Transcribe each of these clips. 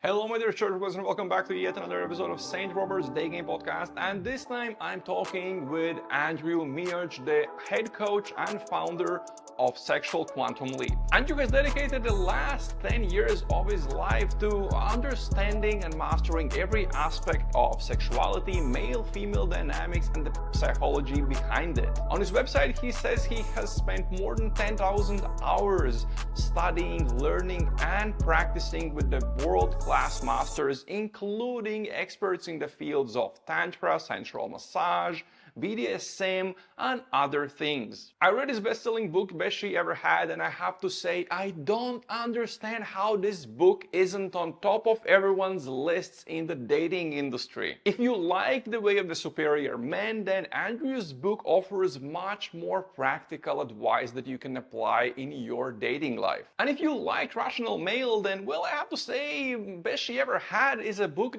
Hello my dear churchgoers and welcome back to yet another episode of St. Robert's Daygame podcast, and this time I'm talking with Andrew Mioch, the head coach and founder of Sexual Quantum Leap. Andrew has dedicated the last 10 years of his life to understanding and mastering every aspect of sexuality, male-female dynamics, and the psychology behind it. On his website he says he has spent more than 10,000 hours studying, learning, and practicing with the world-class masters, including experts in the fields of Tantra, sensual massage, BDSM, and other things. I read his best-selling book, Best She Ever Had, and I have to say, I don't understand how this book isn't on top of everyone's lists in the dating industry. If you like The Way of the Superior Man, then Andrew's book offers much more practical advice that you can apply in your dating life. And if you like Rational Male, then, well, I have to say, Best She Ever Had is a book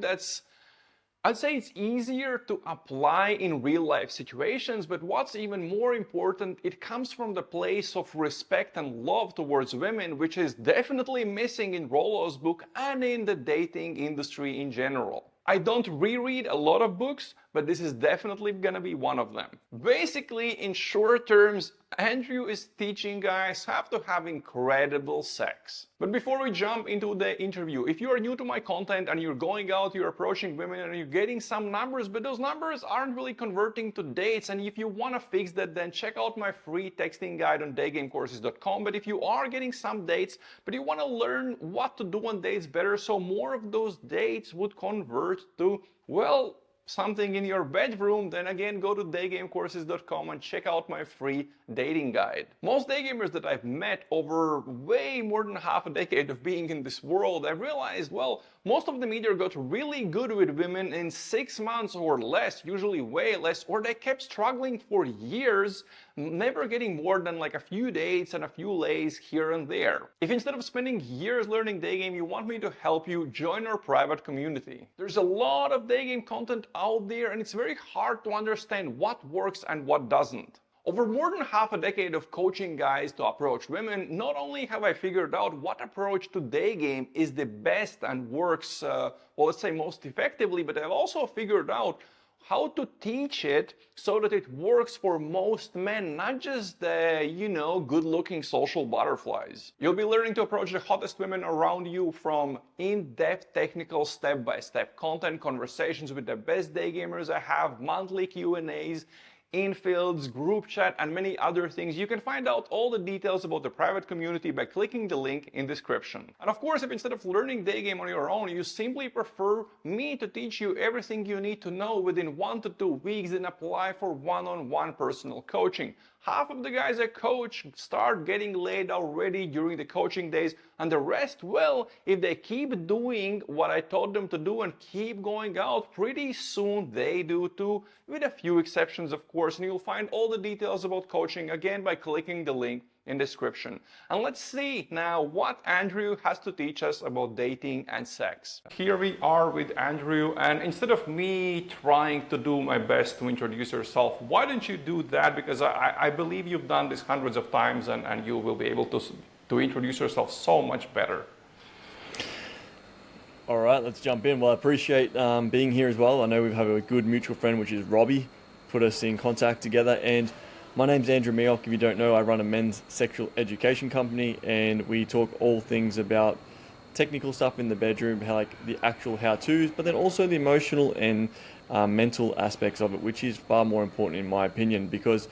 I'd say it's easier to apply in real life situations, but what's even more important, it comes from the place of respect and love towards women, which is definitely missing in Rollo's book and in the dating industry in general. I don't reread a lot of books, but this is definitely gonna be one of them. Basically, in short terms, Andrew is teaching guys how to have incredible sex. But before we jump into the interview, if you are new to my content and you're going out, you're approaching women and you're getting some numbers, but those numbers aren't really converting to dates, and if you want to fix that, then check out my free texting guide on daygamecourses.com. But if you are getting some dates, but you want to learn what to do on dates better, so more of those dates would convert to, well, something in your bedroom, then again go to daygamecourses.com and check out my free dating guide. Most daygamers that I've met over way more than half a decade of being in this world, I realized, well, most of them either got really good with women in 6 months or less, usually way less, or they kept struggling for years, never getting more than like a few dates and a few lays here and there. If instead of spending years learning daygame, you want me to help you, join our private community. There's a lot of daygame content out there, and it's very hard to understand what works and what doesn't. Over more than half a decade of coaching guys to approach women, not only have I figured out what approach to daygame is the best and works, well, let's say most effectively, but I've also figured out how to teach it so that it works for most men, not just the, good-looking social butterflies. You'll be learning to approach the hottest women around you from in-depth technical step-by-step content, conversations with the best daygamers I have, monthly Q&As, Infields, group chat, and many other things. You can find out all the details about the private community by clicking the link in description. And of course, if instead of learning daygame on your own, you simply prefer me to teach you everything you need to know within 1 to 2 weeks, then apply for one-on-one personal coaching. Half of the guys I coach start getting laid already during the coaching days, and the rest, well, if they keep doing what I taught them to do and keep going out, pretty soon they do too, with a few exceptions of course, and you'll find all the details about coaching again by clicking the link in description. And let's see now what Andrew has to teach us about dating and sex. Here we are with Andrew, and instead of me trying to do my best to introduce yourself, why don't you do that? Because I believe you've done this hundreds of times, and you will be able to introduce yourself so much better. All right, let's jump in. Well, I appreciate being here as well. I know we have a good mutual friend, which is Robbie, put us in contact together. And my name's Andrew Mioch. If you don't know, I run a men's sexual education company, and we talk all things about technical stuff in the bedroom, like the actual how-tos, but then also the emotional and mental aspects of it, which is far more important in my opinion, because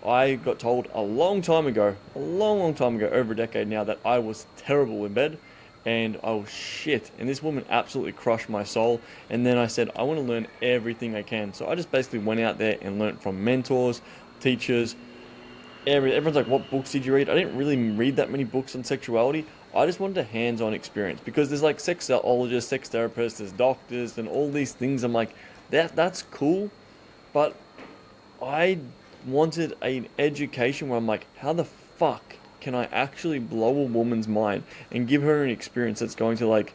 I got told a long time ago, over a decade now, that I was terrible in bed and I was shit. And this woman absolutely crushed my soul. And then I said, I want to learn everything I can. So I just basically went out there and learned from mentors, teachers. Everyone's like, what books did you read? I didn't really read that many books on sexuality. I just wanted a hands-on experience, because there's like sexologists, sex therapists, there's doctors and all these things. I'm like, that's cool, but I wanted an education where I'm like, how the fuck can I actually blow a woman's mind and give her an experience that's going to, like,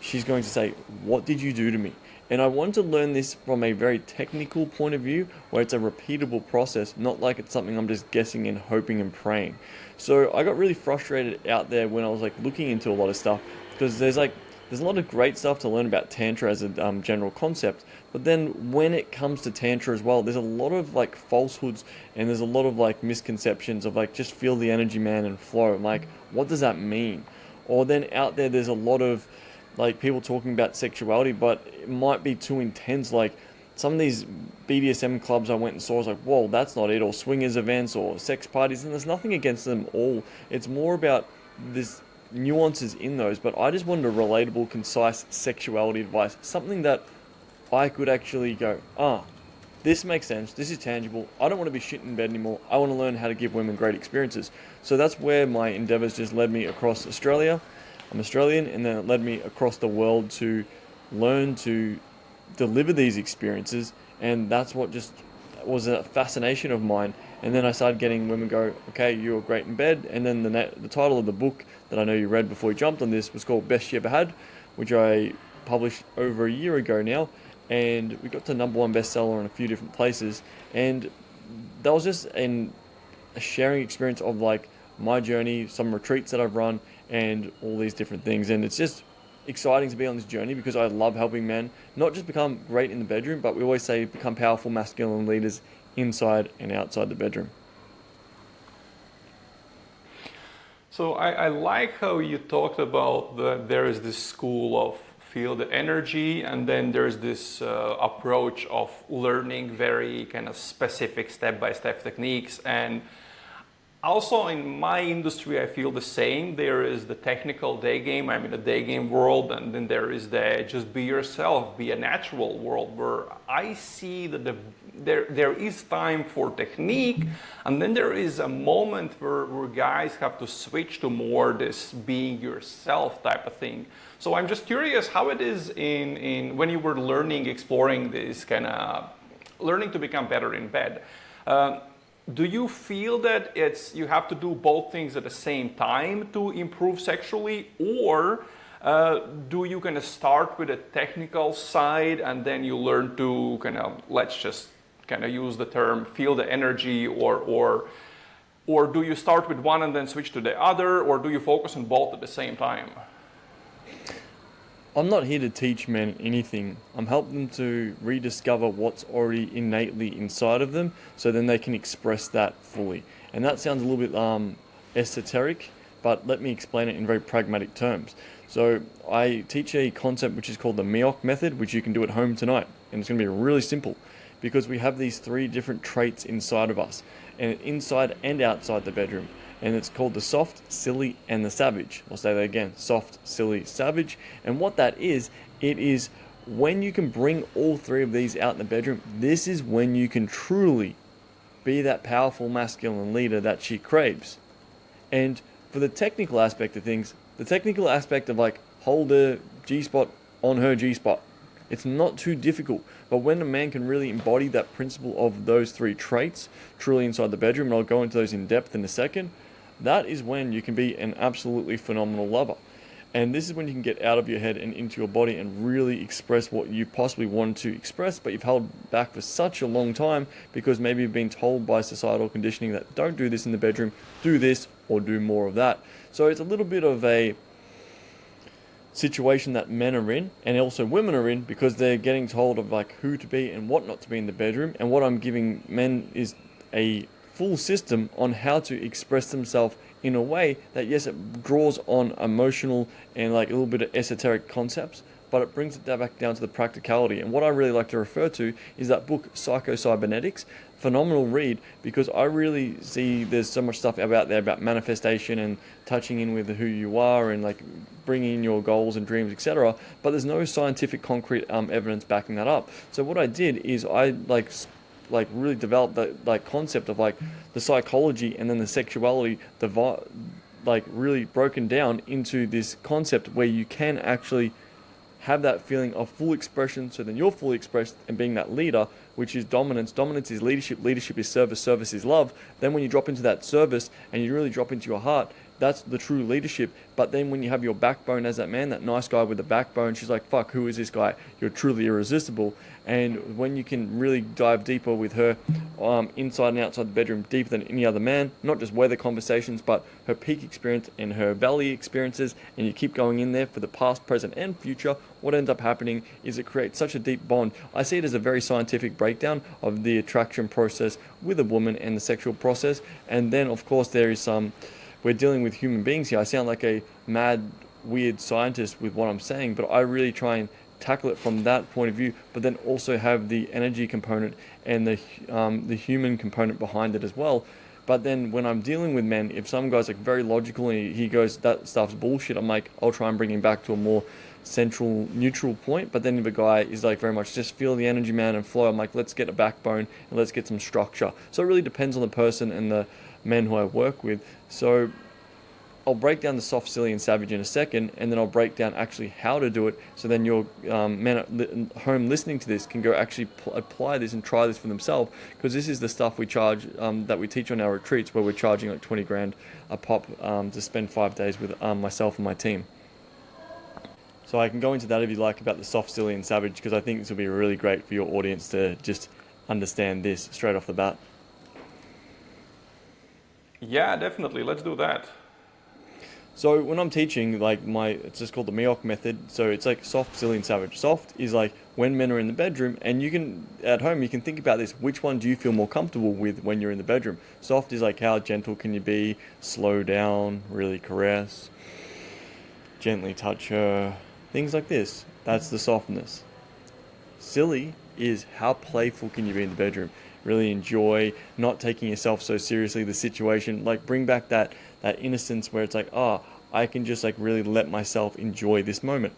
she's going to say, what did you do to me? And I wanted to learn this from a very technical point of view, where it's a repeatable process, not like it's something I'm just guessing and hoping and praying. So I got really frustrated out there when I was like looking into a lot of stuff, because there's like there's a lot of great stuff to learn about Tantra as a general concept, but then when it comes to Tantra as well, there's a lot of like falsehoods and there's a lot of like misconceptions of like just feel the energy, man, and flow. Like, what does that mean? Or then out there's a lot of like people talking about sexuality, but it might be too intense. Like some of these BDSM clubs I went and saw, I was like, whoa, that's not it. Or swingers events or sex parties, and there's nothing against them all. It's more about this nuances in those, but I just wanted a relatable, concise sexuality advice, something that I could actually go, this makes sense, this is tangible, I don't want to be shit in bed anymore, I want to learn how to give women great experiences. So that's where my endeavors just led me across Australia. I'm Australian, and then it led me across the world to learn to deliver these experiences, and that's what just was a fascination of mine. And then I started getting women go, okay, you're great in bed. And then the title of the book that I know you read before you jumped on this was called Best You Ever Had, which I published over a year ago now, and we got to #1 bestseller in a few different places. And that was just a sharing experience of like my journey, some retreats that I've run, and all these different things. And it's just exciting to be on this journey because I love helping men not just become great in the bedroom, but we always say become powerful masculine leaders inside and outside the bedroom. So I like how you talked about there is this school of feel the energy, and then there's this approach of learning very kind of specific step-by-step techniques. And also in my industry, I feel the same. There is the technical day game. I'm in the day game world, and then there is the just be yourself, be a natural world, where I see that there is time for technique, and then there is a moment where guys have to switch to more this being yourself type of thing. So I'm just curious how it is in when you were learning, exploring this kind of learning to become better in bed. Do you feel that you have to do both things at the same time to improve sexually, or do you kind of start with a technical side and then you learn to kind of, let's just kind of use the term, feel the energy, or do you start with one and then switch to the other, or do you focus on both at the same time? I'm not here to teach men anything. I'm helping them to rediscover what's already innately inside of them, so then they can express that fully. And that sounds a little bit esoteric, but let me explain it in very pragmatic terms. So I teach a concept which is called the Mioch Method, which you can do at home tonight. And it's going to be really simple because we have these 3 different traits inside of us, and inside and outside the bedroom. And it's called the soft, silly, and the savage. I'll say that again, soft, silly, savage. And what that is, it is when you can bring all 3 of these out in the bedroom, this is when you can truly be that powerful masculine leader that she craves. And for the technical aspect of things, the technical aspect of like hold the G-spot on her G-spot, it's not too difficult. But when a man can really embody that principle of those 3 traits truly inside the bedroom, and I'll go into those in depth in a second, that is when you can be an absolutely phenomenal lover. And this is when you can get out of your head and into your body and really express what you possibly wanted to express, but you've held back for such a long time because maybe you've been told by societal conditioning that don't do this in the bedroom, do this or do more of that. So it's a little bit of a situation that men are in and also women are in because they're getting told of like who to be and what not to be in the bedroom. And what I'm giving men is a full system on how to express themselves in a way that, yes, it draws on emotional and like a little bit of esoteric concepts, but it brings it back down to the practicality. And what I really like to refer to is that book, Psycho-Cybernetics. Phenomenal read, because I really see there's so much stuff out there about manifestation and touching in with who you are and like bringing in your goals and dreams, etc. But there's no scientific concrete evidence backing that up. So what I did is I like really developed that like concept of like the psychology and then the sexuality, like really broken down into this concept where you can actually have that feeling of full expression. So then you're fully expressed and being that leader, which is dominance. Dominance is leadership. Leadership is service. Service is love. Then when you drop into that service and you really drop into your heart, That's the true leadership. But then when you have your backbone as that man, that nice guy with the backbone, she's like, fuck, who is this guy? You're truly irresistible. And when you can really dive deeper with her, inside and outside the bedroom, deeper than any other man, not just weather conversations, but her peak experience and her valley experiences, and you keep going in there for the past, present, and future, what ends up happening is it creates such a deep bond. I see it as a very scientific breakdown of the attraction process with a woman and the sexual process. And then, of course, there is we're dealing with human beings here. I sound like a mad, weird scientist with what I'm saying, but I really try and tackle it from that point of view, but then also have the energy component and the human component behind it as well. But then when I'm dealing with men, if some guy's like very logical and he goes, that stuff's bullshit, I'm like, I'll try and bring him back to a more central, neutral point. But then if a guy is like very much just feel the energy, man, and flow, I'm like, let's get a backbone and let's get some structure. So it really depends on the person and the men who I work with. So I'll break down the soft, silly, and savage in a second, and then I'll break down actually how to do it. So then your men at home listening to this can go actually apply this and try this for themselves, because this is the stuff we charge, that we teach on our retreats, where we're charging like 20 grand a pop to spend 5 days with myself and my team. So I can go into that if you like about the soft, silly, and savage, because I think this will be really great for your audience to just understand this straight off the bat. Yeah, definitely. Let's do that. So when I'm teaching, like it's just called the Mioch Method. So it's like soft, silly, and savage. Soft is like when men are in the bedroom, and you can, at home, you can think about this. Which one do you feel more comfortable with when you're in the bedroom? Soft is like how gentle can you be, slow down, really caress, gently touch her, things like this. That's the softness. Silly is how playful can you be in the bedroom. Really enjoy not taking yourself so seriously, the situation, like bring back that innocence where it's like, I can just like really let myself enjoy this moment.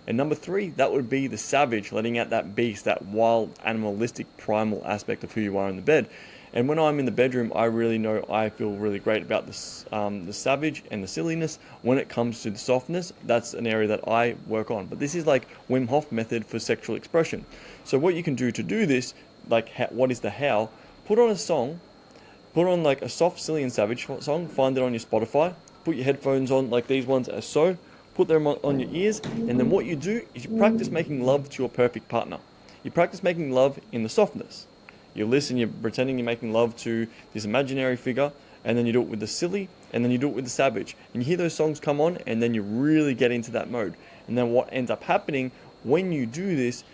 And number 3, that would be the savage, letting out that beast, that wild, animalistic, primal aspect of who you are in the bed. And when I'm in the bedroom, I really know I feel really great about this, the savage and the silliness. When it comes to the softness, that's an area that I work on. But this is like Wim Hof method for sexual expression. So what you can do to do this, like what is the how? Put on a song, put on like a soft, silly, and savage song. Find it on your Spotify. Put your headphones on, like these ones are so. Put them on your ears, and then what you do is you practice making love to your perfect partner. You practice making love in the softness. You listen, you're pretending you're making love to this imaginary figure, and then you do it with the silly, and then you do it with the savage. And you hear those songs come on, and then you really get into that mode. And then what ends up happening when you do this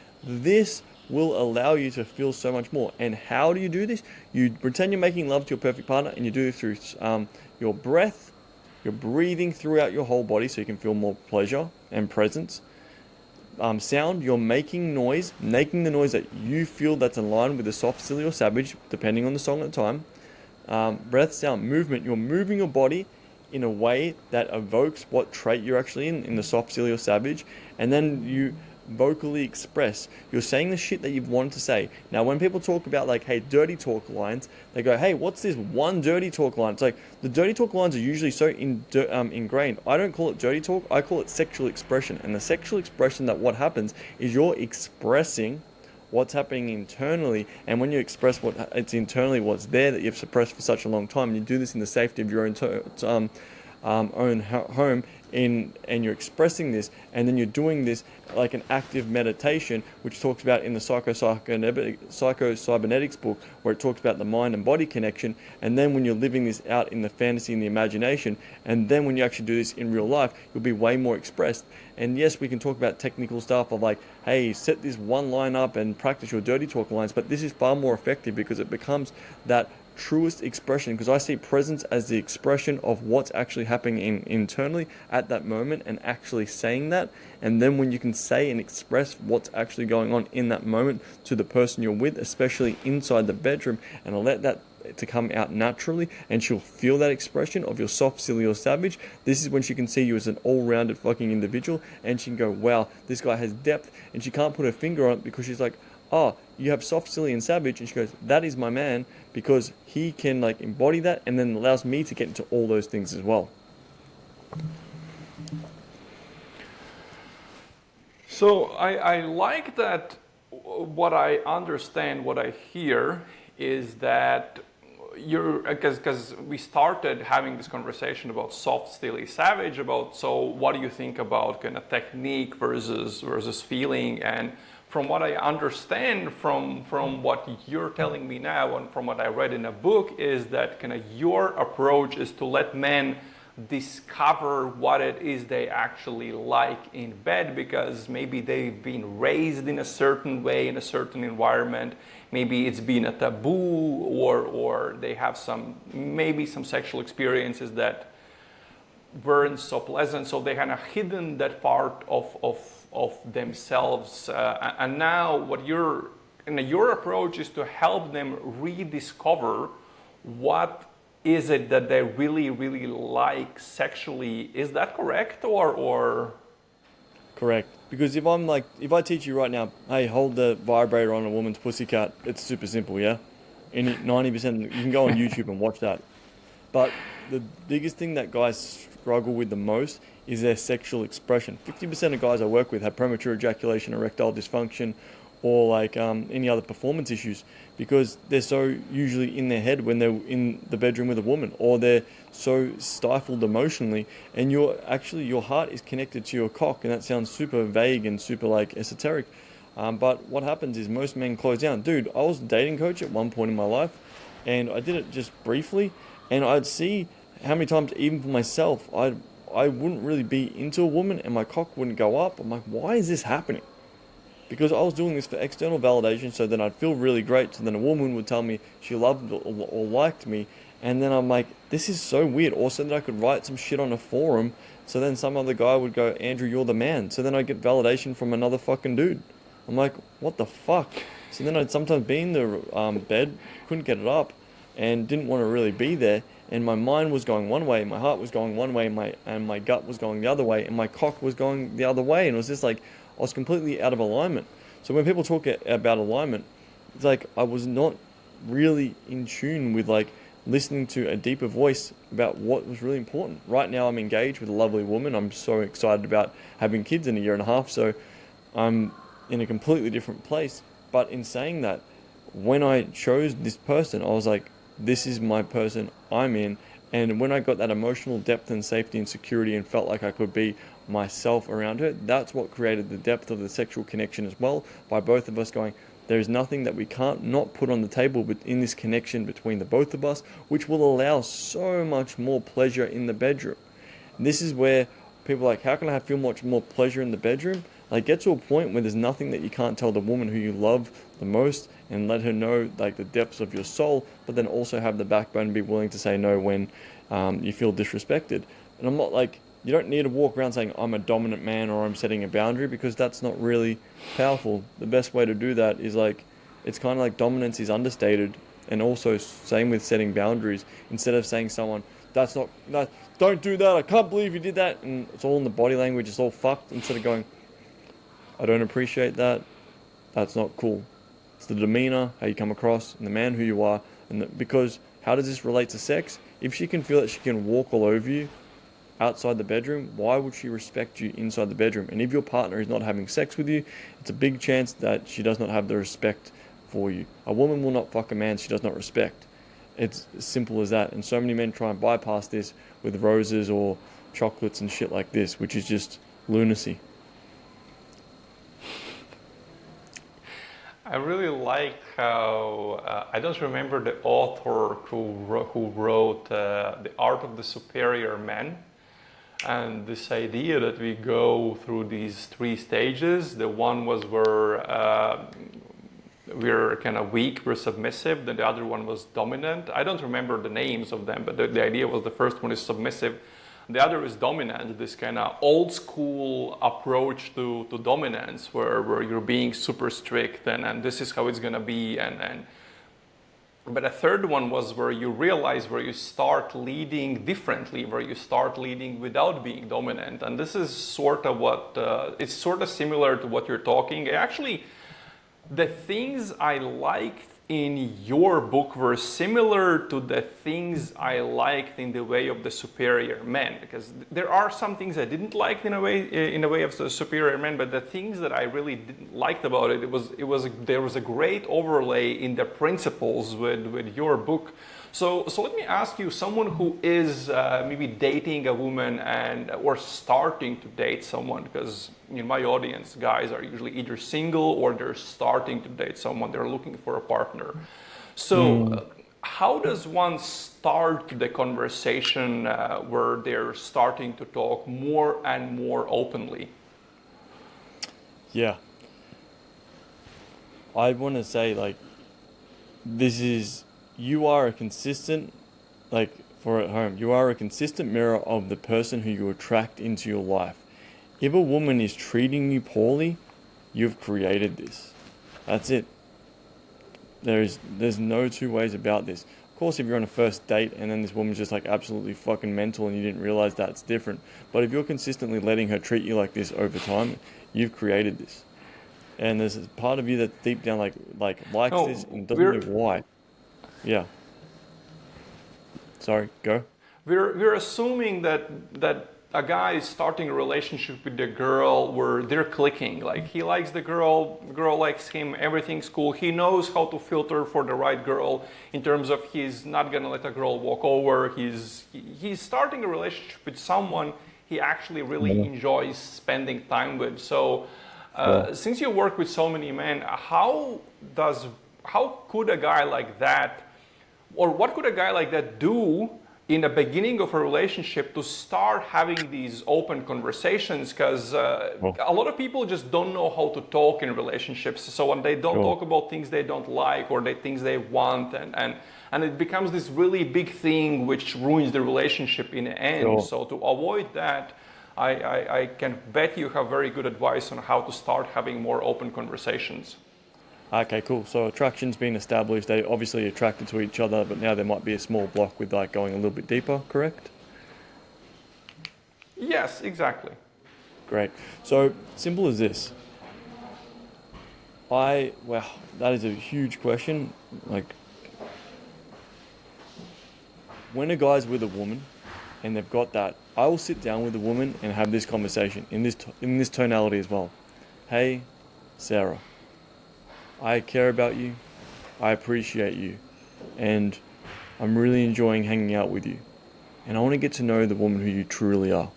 will allow you to feel so much more. And how do you do this? You pretend you're making love to your perfect partner, and you do it through your breath. You're breathing throughout your whole body so you can feel more pleasure and presence. Sound, you're making noise, making the noise that you feel that's aligned with the soft, silly, or savage, depending on the song at the time. Breath, sound, movement, you're moving your body in a way that evokes what trait you're actually in the soft, silly, or savage. And then you vocally express. You're saying the shit that you've wanted to say. Now, when people talk about like, hey, dirty talk lines, they go, hey, what's this one dirty talk line? It's like the dirty talk lines are usually so ingrained. I don't call it dirty talk. I call it sexual expression. And the sexual expression, that what happens is you're expressing what's happening internally. And when you express what it's internally, what's there that you've suppressed for such a long time, and you do this in the safety of your own home, and you're expressing this, and then you're doing this like an active meditation, which talks about in the psycho-cybernetics book, where it talks about the mind and body connection. And then when you're living this out in the fantasy and the imagination, and then when you actually do this in real life, you'll be way more expressed. And yes, we can talk about technical stuff of like, hey, set this one line up and practice your dirty talk lines, but this is far more effective because it becomes that truest expression, because I see presence as the expression of what's actually happening internally at that moment, and actually saying that. And then when you can say and express what's actually going on in that moment to the person you're with, especially inside the bedroom, and let that to come out naturally, and she'll feel that expression of your soft, silly, or savage. This is when she can see you as an all-rounded fucking individual, and she can go, wow, this guy has depth. And she can't put her finger on it because she's like, oh, you have soft, silly, and savage. And she goes, that is my man, because he can like embody that, and then allows me to get into all those things as well. So I like that. What I understand, what I hear is that you're because we started having this conversation about soft, stilly, savage. About so, what do you think about kind of technique versus feeling? And from what I understand from what you're telling me now, and from what I read in a book, is that kind of your approach is to let men discover what it is they actually like in bed, because maybe they've been raised in a certain way in a certain environment, maybe it's been a taboo, or they have maybe some sexual experiences that weren't so pleasant, so they kind of hidden that part of themselves, and now what your approach is to help them rediscover what is it that they really, really like sexually. Is that correct, or? Correct. Because if I teach you right now, hey, hold the vibrator on a woman's pussycat, it's super simple, yeah? 90%, you can go on YouTube and watch that. But the biggest thing that guys struggle with the most is their sexual expression. 50% of guys I work with have premature ejaculation, erectile dysfunction, or any other performance issues, because they're so usually in their head when they're in the bedroom with a woman, or they're so stifled emotionally, and your heart is connected to your cock, and that sounds super vague and super esoteric, but what happens is most men close down. Dude, I was a dating coach at one point in my life, and I did it just briefly, and I'd see how many times, even for myself, I wouldn't really be into a woman and my cock wouldn't go up. I'm like, why is this happening? Because I was doing this for external validation, so then I'd feel really great. So then a woman would tell me she loved or liked me, and then I'm like, this is so weird. Or so that I could write some shit on a forum, so then some other guy would go, Andrew, you're the man. So then I'd get validation from another fucking dude. I'm like, what the fuck? So then I'd sometimes be in the bed, couldn't get it up, and didn't want to really be there. And my mind was going one way, my heart was going one way, and my gut was going the other way, and my cock was going the other way. And it was just like, I was completely out of alignment. So when people talk about alignment, it's like I was not really in tune with listening to a deeper voice about what was really important. Right now I'm engaged with a lovely woman. I'm so excited about having kids in a year and a half, so I'm in a completely different place. But in saying that, when I chose this person, I was like, this is my person I'm in. And when I got that emotional depth and safety and security and felt like I could be myself around her, that's what created the depth of the sexual connection as well, by both of us going, there's nothing that we can't not put on the table in this connection between the both of us, which will allow so much more pleasure in the bedroom. And this is where people are like, how can I feel much more pleasure in the bedroom? Get to a point where there's nothing that you can't tell the woman who you love the most, and let her know the depths of your soul, but then also have the backbone and be willing to say no when you feel disrespected. And I'm not you don't need to walk around saying I'm a dominant man or I'm setting a boundary, because that's not really powerful. The best way to do that is it's kind of like dominance is understated, and also same with setting boundaries. Instead of saying someone, don't do that, I can't believe you did that, and it's all in the body language, it's all fucked, instead of going, I don't appreciate that, that's not cool. It's the demeanor, how you come across, and the man who you are. Because how does this relate to sex? If she can feel that she can walk all over you outside the bedroom, why would she respect you inside the bedroom? And if your partner is not having sex with you, it's a big chance that she does not have the respect for you. A woman will not fuck a man she does not respect. It's as simple as that. And so many men try and bypass this with roses or chocolates and shit like this, which is just lunacy. I really like how I don't remember the author who wrote The Art of the Superior Man, and this idea that we go through these three stages. The one was where we're kind of weak, we're submissive. Then the other one was dominant. I don't remember the names of them, but the idea was the first one is submissive. The other is dominant, this kind of old school approach to dominance, where you're being super strict and this is how it's going to be. But a third one was where you realize, where you start leading differently, where you start leading without being dominant. And this is sort of it's sort of similar to what you're talking. Actually, the things I liked in your book were similar to the things I liked in the way of the superior man, because there are some things I didn't like in a way of the superior man, but the things that I really liked about it, there was a great overlay in the principles with your book. So let me ask you, someone who is maybe dating a woman and or starting to date someone, because in my audience, guys are usually either single or they're starting to date someone, they're looking for a partner. So how does one start the conversation where they're starting to talk more and more openly? Yeah. I want to say, like, this is, you are a consistent, like, for at home, you are a consistent mirror of the person who you attract into your life. If a woman is treating you poorly, you've created this. That's it. There's no two ways about this. Of course, if you're on a first date and then this woman's just like absolutely fucking mental and you didn't realize that's different. But if you're consistently letting her treat you like this over time, you've created this. And there's a part of you that deep down likes this No, and doesn't know why. Yeah. Sorry, go. we're assuming that a guy is starting a relationship with the girl where they're clicking. Like he likes the girl likes him, everything's cool. He knows how to filter for the right girl in terms of he's not gonna let a girl walk over. He's starting a relationship with someone he actually really enjoys spending time with. So since you work with so many men, how could a guy like that, or what could a guy like that do in the beginning of a relationship to start having these open conversations? Because a lot of people just don't know how to talk in relationships. So when they don't talk about things they don't like or things they want, and it becomes this really big thing which ruins the relationship in the end. So to avoid that, I can bet you have very good advice on how to start having more open conversations. Okay, cool. So attraction's been established. They obviously attracted to each other, but now there might be a small block with like going a little bit deeper, correct? Yes, exactly. Great. So simple as this. Wow, that is a huge question. Like, when a guy's with a woman and they've got that, I will sit down with a woman and have this conversation in this tonality as well. Hey, Sarah, I care about you, I appreciate you, and I'm really enjoying hanging out with you. And I want to get to know the woman who you truly are.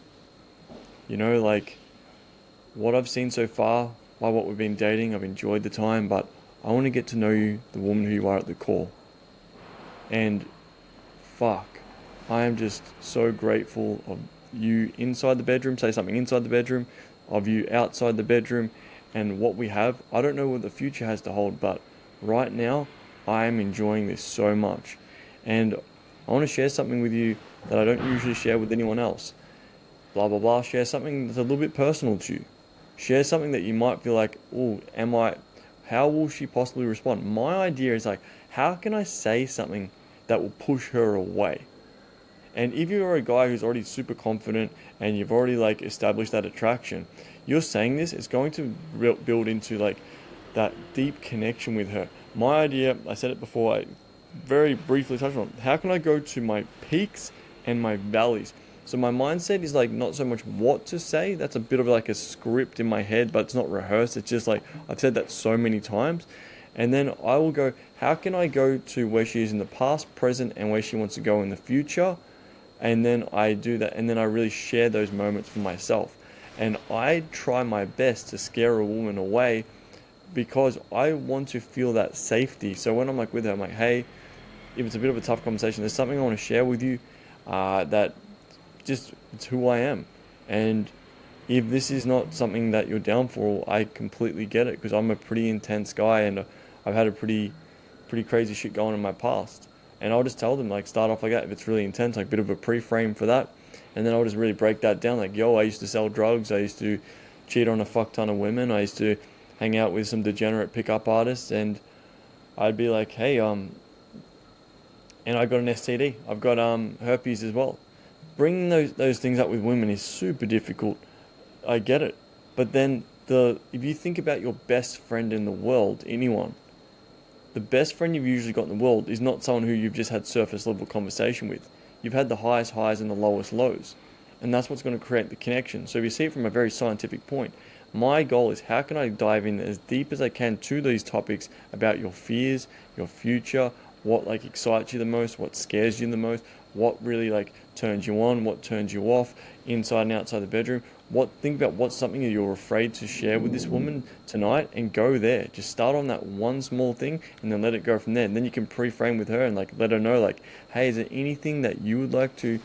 You know, like, what I've seen so far, by what we've been dating, I've enjoyed the time, but I want to get to know you, the woman who you are at the core. And fuck, I am just so grateful of you inside the bedroom, say something inside the bedroom, of you outside the bedroom, and what we have. I don't know what the future has to hold, but right now, I am enjoying this so much. And I want to share something with you that I don't usually share with anyone else. Blah, blah, blah. Share something that's a little bit personal to you. Share something that you might feel like, oh, how will she possibly respond? My idea is like, how can I say something that will push her away? And if you're a guy who's already super confident and you've already like established that attraction, you're saying this, it's going to build into like that deep connection with her. My idea, I said it before, I very briefly touched on, how can I go to my peaks and my valleys? So my mindset is like not so much what to say, that's a bit of like a script in my head, but it's not rehearsed. It's just like, I've said that so many times. And then I will go, how can I go to where she is in the past, present, and where she wants to go in the future? And then I do that, and then I really share those moments for myself. And I try my best to scare a woman away because I want to feel that safety. So when I'm like with her, I'm like, hey, if it's a bit of a tough conversation, there's something I want to share with you that just, it's who I am. And if this is not something that you're down for, I completely get it, because I'm a pretty intense guy and I've had a pretty crazy shit going in my past. And I'll just tell them, like, start off like that if it's really intense, like a bit of a pre-frame for that. And then I'll just really break that down, like, yo, I used to sell drugs, I used to cheat on a fuck ton of women, I used to hang out with some degenerate pickup artists, and I'd be like, hey, and I got an STD, I've got herpes as well. Bringing those things up with women is super difficult, I get it. But then if you think about your best friend in the world, anyone, the best friend you've usually got in the world is not someone who you've just had surface level conversation with. You've had the highest highs and the lowest lows. And that's what's going to create the connection. So if you see it from a very scientific point, my goal is how can I dive in as deep as I can to these topics about your fears, your future, what like excites you the most, what scares you the most, what really like turns you on, what turns you off, inside and outside the bedroom. Think about what's something that you're afraid to share with this woman tonight, and go there. Just start on that one small thing and then let it go from there. And then you can pre-frame with her and like let her know like, hey, is there anything that you would like to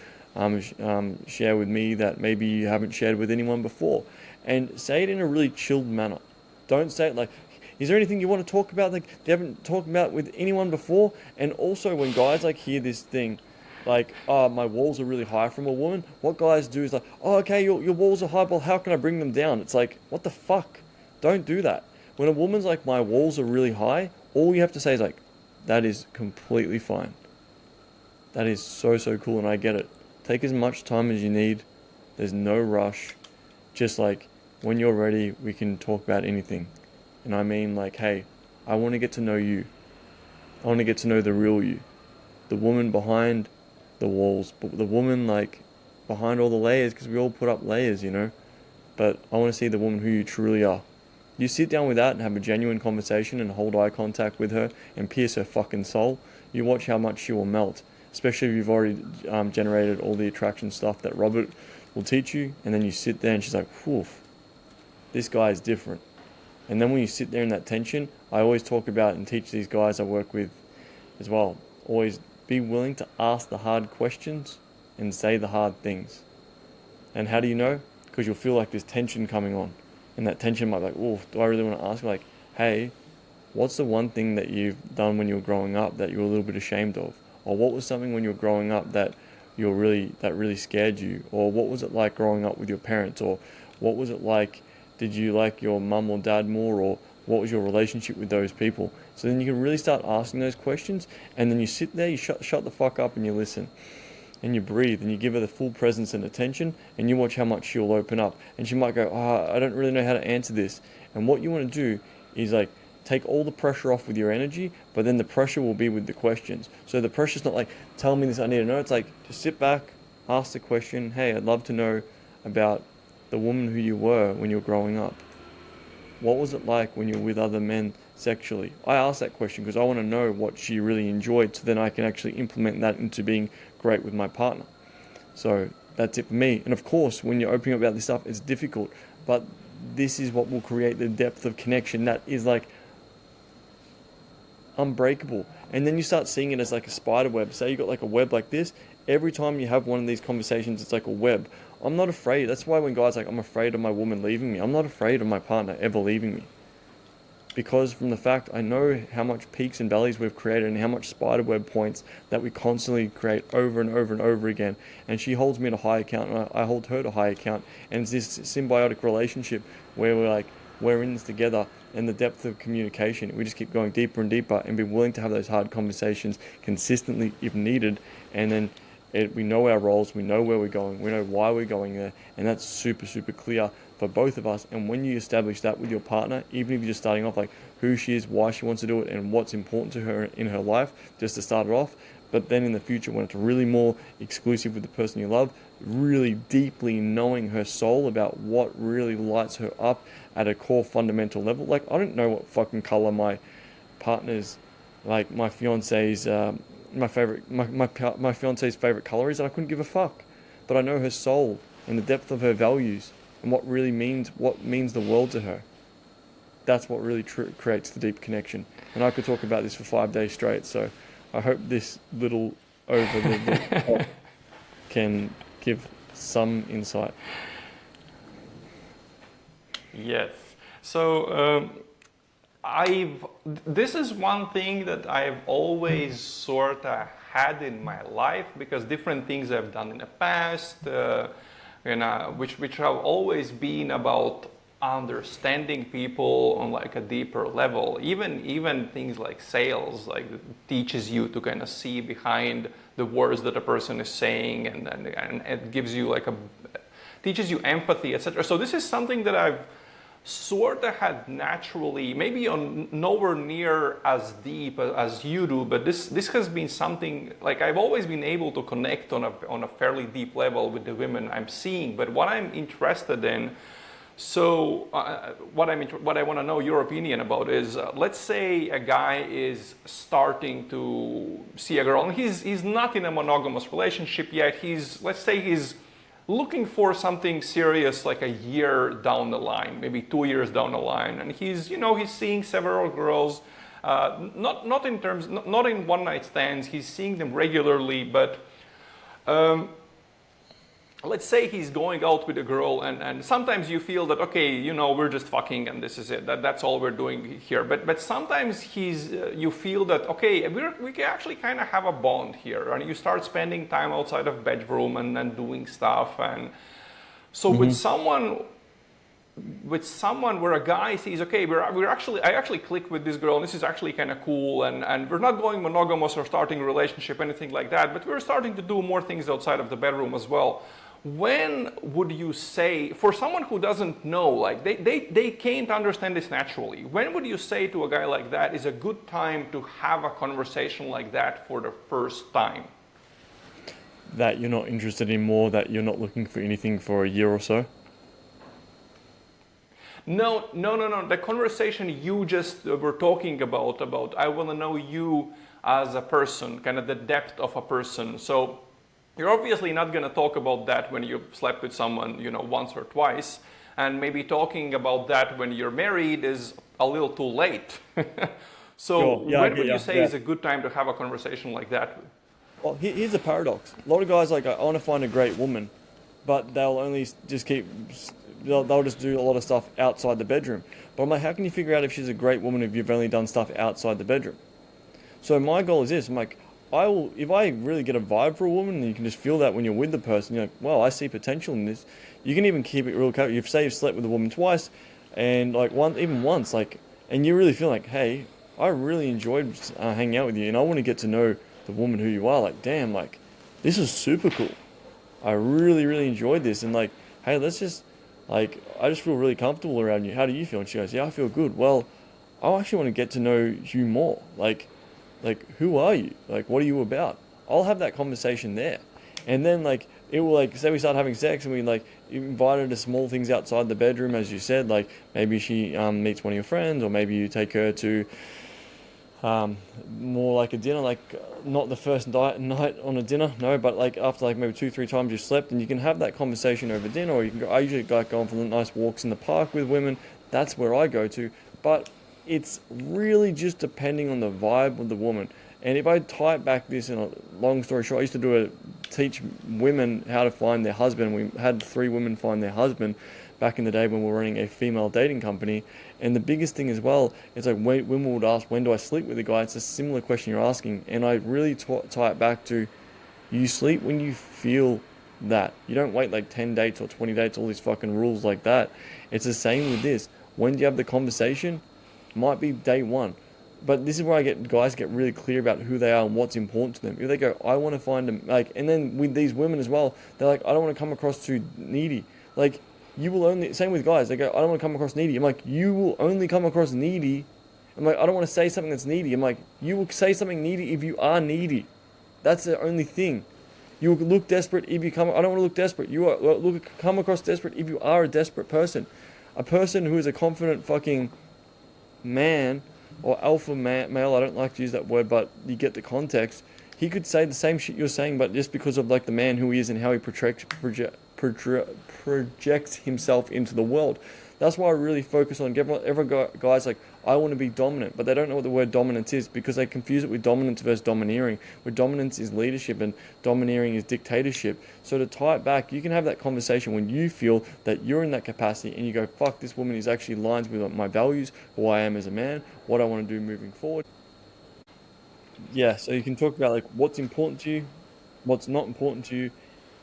share with me that maybe you haven't shared with anyone before? And say it in a really chilled manner. Don't say it like, is there anything you want to talk about like you haven't talked about with anyone before? And also when guys like hear this thing, like, oh, my walls are really high from a woman, what guys do is like, oh, okay, your walls are high, well, how can I bring them down? It's like, what the fuck? Don't do that. When a woman's like, my walls are really high, all you have to say is like, that is completely fine. That is so, so cool, and I get it. Take as much time as you need. There's no rush. Just like, when you're ready, we can talk about anything. And I mean like, hey, I want to get to know you. I want to get to know the real you. The woman behind the walls, but the woman like behind all the layers, because we all put up layers, you know. But I want to see the woman who you truly are. You sit down with that and have a genuine conversation and hold eye contact with her and pierce her fucking soul. You watch how much she will melt, especially if you've already generated all the attraction stuff that Robert will teach you. And then you sit there and she's like, whew, this guy is different. And then when you sit there in that tension, I always talk about and teach these guys I work with as well. Always be willing to ask the hard questions and say the hard things. And how do you know? Because you'll feel like there's tension coming on. And that tension might be like, oh, do I really want to ask? Like, hey, what's the one thing that you've done when you were growing up that you were a little bit ashamed of? Or what was something when you were growing up that really scared you? Or what was it like growing up with your parents? Or what was it like? Did you like your mum or dad more? Or what was your relationship with those people? So then you can really start asking those questions, and then you sit there, you shut the fuck up and you listen. And you breathe, and you give her the full presence and attention, and you watch how much she'll open up. And she might go, oh, I don't really know how to answer this. And what you want to do is like, take all the pressure off with your energy, but then the pressure will be with the questions. So the pressure's not like, tell me this, I need to know. It's like, just sit back, ask the question, hey, I'd love to know about the woman who you were when you were growing up. What was it like when you were with other men sexually? I ask that question because I want to know what she really enjoyed, so then I can actually implement that into being great with my partner. So that's it for me. And of course, when you're opening up about this stuff, it's difficult, but this is what will create the depth of connection that is like unbreakable. And then you start seeing it as like a spider web. Say you got like a web like this. Every time you have one of these conversations, it's like a web. I'm not afraid. That's why when guys are like, I'm afraid of my woman leaving me, I'm not afraid of my partner ever leaving me. Because from the fact I know how much peaks and valleys we've created and how much spiderweb points that we constantly create over and over and over again. And she holds me to high account and I hold her to high account. And it's this symbiotic relationship where we're in this together, and the depth of communication, we just keep going deeper and deeper and be willing to have those hard conversations consistently if needed. And then we know our roles, we know where we're going, we know why we're going there, and that's super, super clear for both of us. And when you establish that with your partner, even if you're just starting off like who she is, why she wants to do it, and what's important to her in her life, just to start it off, but then in the future when it's really more exclusive with the person you love, really deeply knowing her soul about what really lights her up at a core fundamental level. Like, I don't know what fucking color my partner's, like my fiance's, my fiance's favorite color is, and I couldn't give a fuck. But I know her soul and the depth of her values and what means the world to her. That's what really creates the deep connection. And I could talk about this for 5 days straight. So I hope this little over the top can give some insight. Yes. So this is one thing that I've always sort of had in my life, because different things I've done in the past, which have always been about understanding people on like a deeper level. Even things like sales, like teaches you to kind of see behind the words that a person is saying, and it gives you like teaches you empathy, etc. So this is something that I've sort of had naturally, maybe on nowhere near as deep as you do, but this has been something like I've always been able to connect on a fairly deep level with the women I'm seeing. But what I'm interested in So what I want to know your opinion about is, let's say a guy is starting to see a girl, and he's not in a monogamous relationship yet. Let's say he's looking for something serious, like a year down the line, maybe 2 years down the line, and he's seeing several girls, not in one night stands. He's seeing them regularly, but. Let's say he's going out with a girl, and sometimes you feel that, okay, we're just fucking and this is it, that's all we're doing here, but sometimes you feel that, okay, we can actually kind of have a bond here, and you start spending time outside of bedroom and doing stuff. And so with someone where a guy sees, okay, I actually click with this girl, and this is actually kind of cool, and we're not going monogamous or starting a relationship, anything like that, but we're starting to do more things outside of the bedroom as well. When would you say, for someone who doesn't know, like they can't understand this naturally, when would you say to a guy like that is a good time to have a conversation like that for the first time? That you're not interested in more, that you're not looking for anything for a year or so? No. The conversation you just were talking about I want to know you as a person, kind of the depth of a person. So you're obviously not going to talk about that when you slept with someone, once or twice, and maybe talking about that when you're married is a little too late. So Sure. Yeah, when would you say yeah. is a good time to have a conversation like that? Well, here's the paradox. A lot of guys like, I want to find a great woman, but they'll only just they'll just do a lot of stuff outside the bedroom. But I'm like, how can you figure out if she's a great woman if you've only done stuff outside the bedroom? So my goal is this. I'm like, if I really get a vibe for a woman, and you can just feel that when you're with the person, you're like, well, I see potential in this. You can even keep it real casual. You've slept with a woman twice, and like even once, like, and you really feel like, hey, I really enjoyed hanging out with you, and I want to get to know the woman who you are. Like, damn, like, this is super cool. I really, really enjoyed this, and like, hey, let's just, like, I just feel really comfortable around you. How do you feel? And she goes, yeah, I feel good. Well, I actually want to get to know you more. Like, who are you? Like, what are you about? I'll have that conversation there. And then, like, it will, like, say we start having sex and we, like, invite her to small things outside the bedroom, as you said. Like, maybe she meets one of your friends, or maybe you take her to more like a dinner, like, not the first night on a dinner, no, but, like, after, like, maybe 2-3 times you slept, and you can have that conversation over dinner, or you can go, I usually like going for nice walks in the park with women. That's where I go to. But it's really just depending on the vibe of the woman. And if I tie it back this in a long story short, I used to teach women how to find their husband. We had 3 women find their husband back in the day when we were running a female dating company. And the biggest thing as well is, like, when women would ask, when do I sleep with a guy? It's a similar question you're asking. And I really tie it back to, you sleep when you feel that. You don't wait like 10 dates or 20 dates, all these fucking rules like that. It's the same with this. When do you have the conversation? Might be day one. But this is where guys get really clear about who they are and what's important to them. If they go, I want to find them, like, and then with these women as well, they're like, I don't want to come across too needy. Like, you will only, same with guys, they go, I don't want to come across needy. I'm like, you will only come across needy. I'm like, I don't want to say something that's needy. I'm like, you will say something needy if you are needy. That's the only thing. You will look desperate if you come, I don't want to look desperate. Come across desperate if you are a desperate person. A person who is a confident fucking man, or alpha male, I don't like to use that word, but you get the context. He could say the same shit you're saying, but just because of, like, the man who he is and how he projects himself into the world. That's why I really focus on guys like, I want to be dominant, but they don't know what the word dominance is, because they confuse it with dominance versus domineering, where dominance is leadership and domineering is dictatorship. So to tie it back, you can have that conversation when you feel that you're in that capacity and you go, fuck, this woman is actually aligns with my values, who I am as a man, what I want to do moving forward. Yeah, so you can talk about, like, what's important to you, what's not important to you,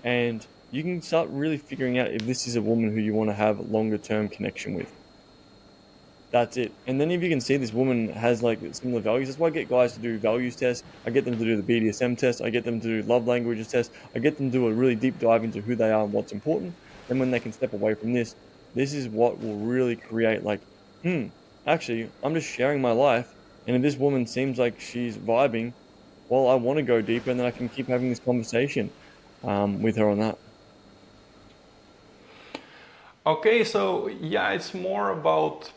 and you can start really figuring out if this is a woman who you want to have a longer term connection with. That's it. And then if you can see this woman has, like, similar values, that's why I get guys to do values tests. I get them to do the BDSM test. I get them to do love languages test. I get them to do a really deep dive into who they are and what's important. And when they can step away from this is what will really create, like, actually, I'm just sharing my life. And if this woman seems like she's vibing, well, I want to go deeper, and then I can keep having this conversation with her on that. Okay, so yeah, it's more about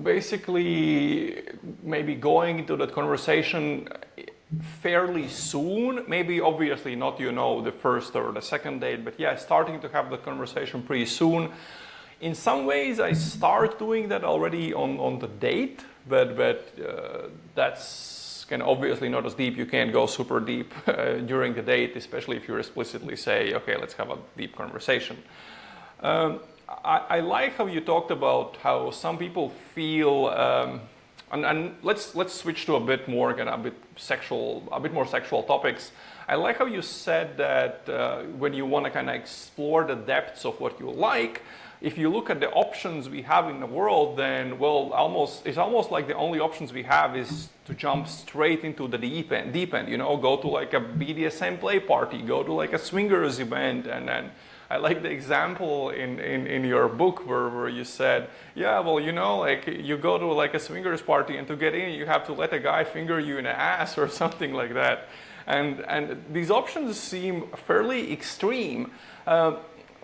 basically maybe going into that conversation fairly soon. Maybe obviously not, the first or the second date, but yeah, starting to have the conversation pretty soon. In some ways, I start doing that already on the date, but that's can obviously not as deep. You can't go super deep during the date, especially if you explicitly say, okay, let's have a deep conversation. Um, I like how you talked about how some people feel, and let's switch to a bit more kind of a bit more sexual topics. I like how you said that when you want to kind of explore the depths of what you like, if you look at the options we have in the world, then well, it's almost like the only options we have is to jump straight into the deep end. Go to like a BDSM play party, go to like a swingers event, and then I like the example in your book where you said, yeah, well, like you go to like a swingers party and to get in, you have to let a guy finger you in the ass or something like that. And these options seem fairly extreme.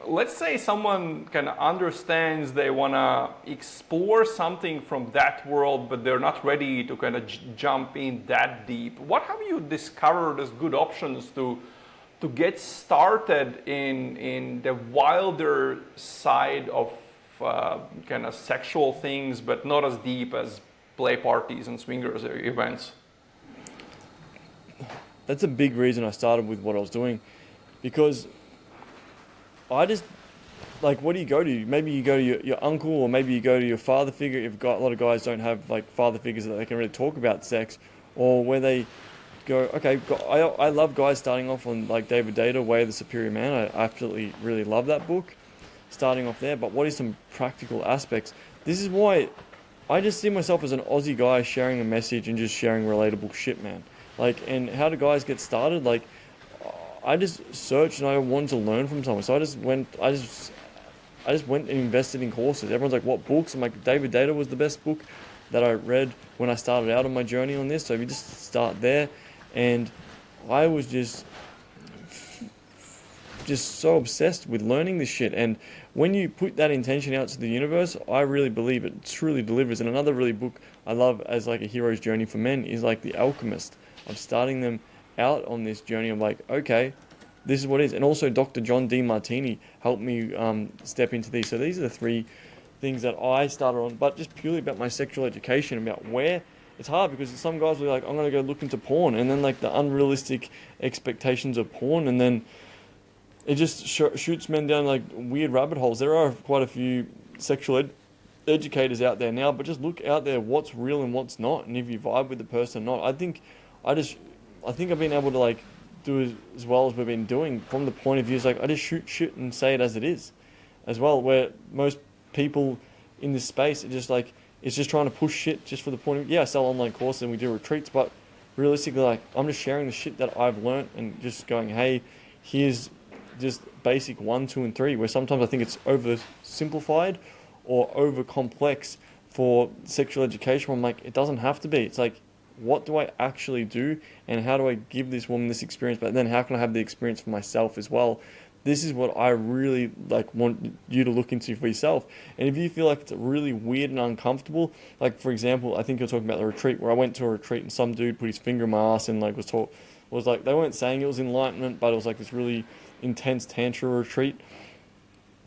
Let's say someone kind of understands they want to explore something from that world, but they're not ready to kind of jump in that deep. What have you discovered as good options to get started in the wilder side of kind of sexual things, but not as deep as play parties and swingers events? That's a big reason I started with what I was doing, because I just, like, what do you go to? Maybe you go to your uncle, or maybe you go to your father figure. If got a lot of guys don't have like father figures that they can really talk about sex, or where they go, okay, I love guys starting off on like David Data, Way of the Superior Man. I absolutely really love that book, starting off there. But what is some practical aspects? This is why I just see myself as an Aussie guy sharing a message and just sharing relatable shit, man. Like, and how do guys get started? Like, I just searched and I wanted to learn from someone. So I just went and invested in courses. Everyone's like, what books? I'm like, David Data was the best book that I read when I started out on my journey on this. So if you just start there, and I was just so obsessed with learning this shit. And when you put that intention out to the universe, I really believe it truly delivers. And another really book I love as like a hero's journey for men is like The Alchemist. I'm starting them out on this journey of like, okay, this is what it is. And also Dr. John D. Martini helped me step into these. So these are the three things that I started on, but just purely about my sexual education, about where it's hard, because some guys will be like, I'm going to go look into porn, and then like the unrealistic expectations of porn, and then it just shoots men down like weird rabbit holes. There are quite a few sexual educators out there now, but just look out there what's real and what's not, and if you vibe with the person or not. I think I've been able to like do as well as we've been doing from the point of view is like I just shoot shit and say it as it is, as well. Where most people in this space are just like, it's just trying to push shit just for the point of, yeah, I sell online courses and we do retreats, but realistically, like, I'm just sharing the shit that I've learned and just going, hey, here's just basic 1, 2, and 3, where sometimes I think it's oversimplified or over complex for sexual education. I'm like, it doesn't have to be. It's like, what do I actually do, and how do I give this woman this experience, but then how can I have the experience for myself as well? This is what I really like want you to look into for yourself. And if you feel like it's really weird and uncomfortable, like for example, I think you're talking about the retreat where I went to a retreat and some dude put his finger in my ass and like was like, they weren't saying it was enlightenment, but it was like this really intense tantra retreat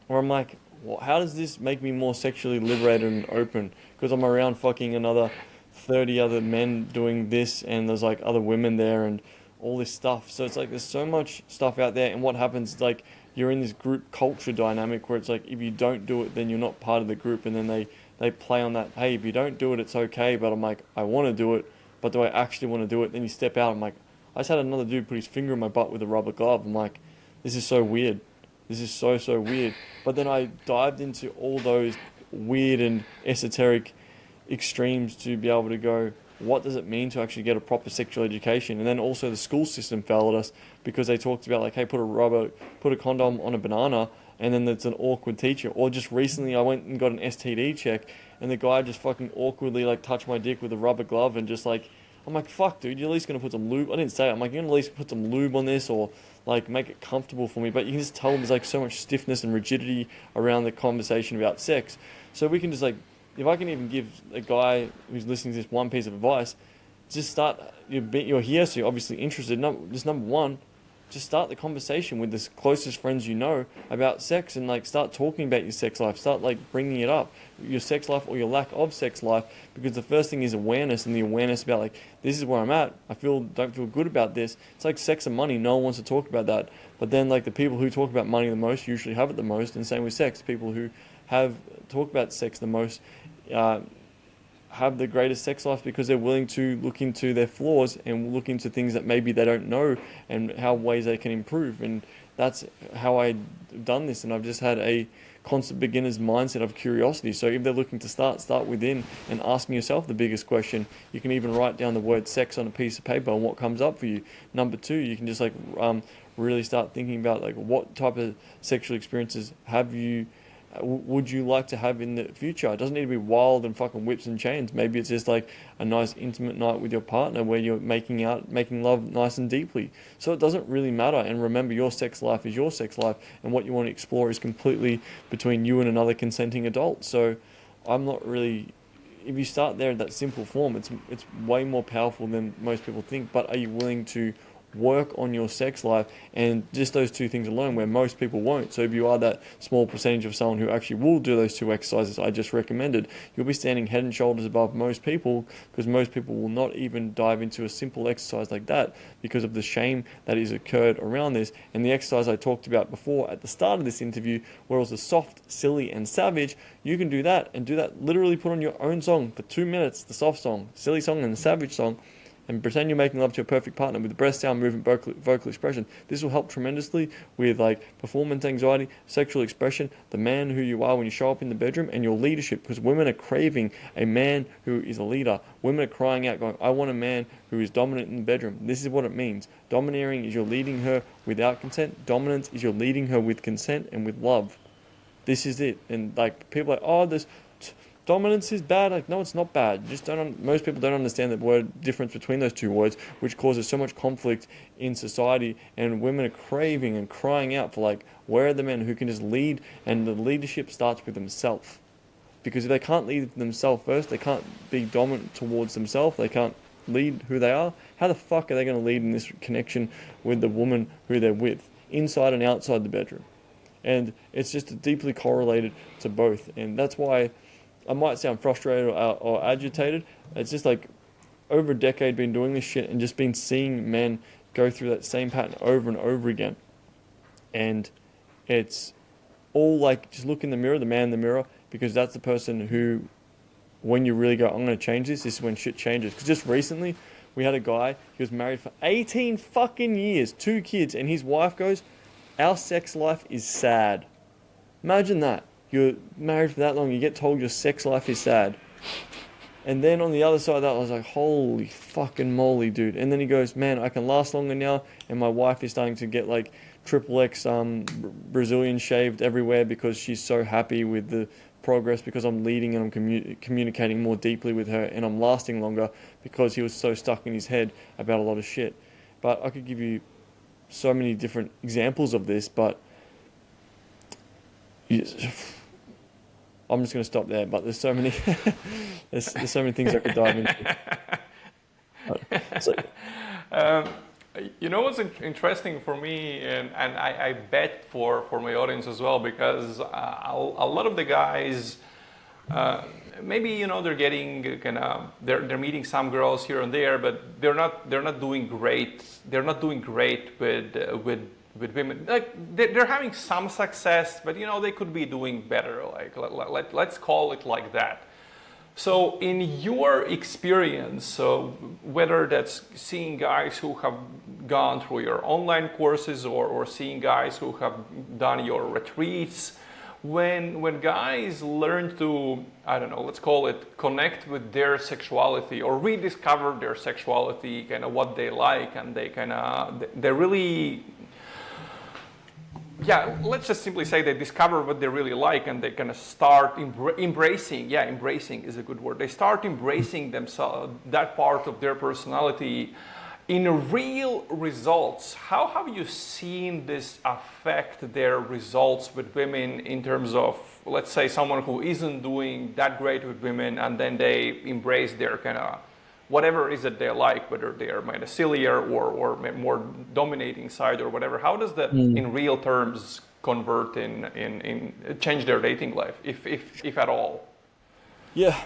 where I'm like, well, how does this make me more sexually liberated and open? Because I'm around fucking another 30 other men doing this, and there's like other women there and all this stuff. So it's like there's so much stuff out there, and what happens is like you're in this group culture dynamic where it's like if you don't do it, then you're not part of the group, and then they play on that, hey, if you don't do it, it's okay. But I'm like, I want to do it, but do I actually want to do it? Then you step out, I'm like, I just had another dude put his finger in my butt with a rubber glove. I'm like, this is so weird. This is so weird. But then I dived into all those weird and esoteric extremes to be able to go, what does it mean to actually get a proper sexual education? And then also the school system failed us because they talked about like, hey, put a condom on a banana, and then it's an awkward teacher. Or just recently I went and got an STD check, and the guy just fucking awkwardly like touched my dick with a rubber glove, and just like, I'm like, fuck, dude, you're at least gonna put some lube. I didn't say it. I'm like, you're gonna at least put some lube on this, or like make it comfortable for me. But you can just tell there's like so much stiffness and rigidity around the conversation about sex. So we can just like, if I can even give a guy who's listening to this one piece of advice, just start. You're here, so you're obviously interested. Just number one, just start the conversation with the closest friends you know about sex, and like start talking about your sex life. Start like bringing it up, your sex life or your lack of sex life, because the first thing is awareness, and the awareness about like, this is where I'm at. Don't feel good about this. It's like sex and money. No one wants to talk about that. But then like the people who talk about money the most usually have it the most, and same with sex. People who have talk about sex the most have the greatest sex life, because they're willing to look into their flaws and look into things that maybe they don't know, and how ways they can improve. And that's how I've done this, and I've just had a constant beginner's mindset of curiosity. So if they're looking to start within and asking yourself the biggest question. You can even write down the word sex on a piece of paper and what comes up for you. Number two, you can just like really start thinking about like, what type of sexual experiences would you like to have in the future? It doesn't need to be wild and fucking whips and chains. Maybe it's just like a nice intimate night with your partner where you're making love nice and deeply. So it doesn't really matter. And remember, your sex life is your sex life, and what you want to explore is completely between you and another consenting adult. So I'm not really, if you start there in that simple form, it's way more powerful than most people think. But are you willing to work on your sex life? And just those two things alone, where most people won't. So if you are that small percentage of someone who actually will do those two exercises I just recommended, you'll be standing head and shoulders above most people, because most people will not even dive into a simple exercise like that because of the shame that has occurred around this. And the exercise I talked about before at the start of this interview, where it was the soft, silly, and savage, you can do that, and do that, literally put on your own song for 2 minutes, the soft song, silly song, and the savage song, and pretend you're making love to your perfect partner with breath, sound, movement, vocal expression. This will help tremendously with like performance anxiety, sexual expression, the man who you are when you show up in the bedroom, and your leadership, because women are craving a man who is a leader. Women are crying out going, I want a man who is dominant in the bedroom. This is what it means. Domineering is you're leading her without consent. Dominance is you're leading her with consent and with love. This is it. And like people are like, oh, this dominance is bad. Like, no, it's not bad. Most people don't understand the word difference between those two words, which causes so much conflict in society. And women are craving and crying out for like, where are the men who can just lead? And the leadership starts with themselves, because if they can't lead themselves first, they can't be dominant towards themselves. They can't lead who they are. How the fuck are they going to lead in this connection with the woman who they're with, inside and outside the bedroom? And it's just deeply correlated to both. And that's why I might sound frustrated or agitated. It's just like over a decade been doing this shit and just been seeing men go through that same pattern over and over again. And it's all like, just look in the mirror, the man in the mirror, because that's the person who, when you really go, I'm going to change this is when shit changes. Because just recently, we had a guy, he was married for 18 fucking years, 2 kids, and his wife goes, our sex life is sad. Imagine that. You're married for that long, you get told your sex life is sad. And then on the other side of that, I was like, holy fucking moly, dude. And then he goes, man, I can last longer now, and my wife is starting to get like XXX Brazilian shaved everywhere, because she's so happy with the progress, because I'm leading and I'm communicating more deeply with her, and I'm lasting longer, because he was so stuck in his head about a lot of shit. But I could give you so many different examples of this, but I'm just going to stop there. But there's so many, there's so many things I could dive into. You know what's interesting for me, and I bet for my audience as well, because a lot of the guys, maybe they're getting they're meeting some girls here and there, but they're not doing great. They're not doing great with women. Like they're having some success, but they could be doing better. Like let's call it like that. So in your experience, whether that's seeing guys who have gone through your online courses or seeing guys who have done your retreats, when guys learn to, I don't know, let's call it connect with their sexuality or rediscover their sexuality, kind of what they like, and they really yeah, let's just simply say they discover what they really like and they kind of start embracing. Yeah, embracing is a good word. They start embracing themselves, that part of their personality in real results. How have you seen this affect their results with women in terms of, let's say, someone who isn't doing that great with women and then they embrace their kind of whatever is it they like, whether they are kind of sillier or more dominating side or whatever. How does that in real terms convert in change their dating life, if at all? Yeah,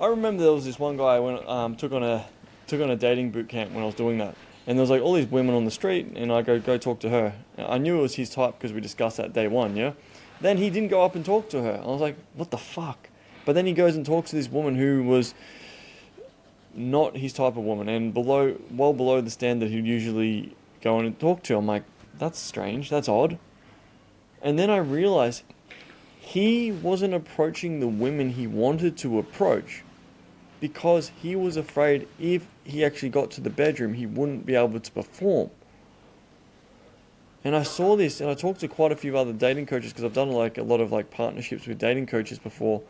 I remember there was this one guy when took on a dating boot camp when I was doing that, and there was like all these women on the street, and I go talk to her. I knew it was his type because we discussed that day one, yeah. Then he didn't go up and talk to her. I was like, what the fuck? But then he goes and talks to this woman who was not his type of woman and well below the standard he'd usually go in and talk to. I'm like, that's strange, that's odd. And then I realized he wasn't approaching the women he wanted to approach because he was afraid if he actually got to the bedroom he wouldn't be able to perform. And I saw this, and I talked to quite a few other dating coaches because I've done like a lot of like partnerships with dating coaches before.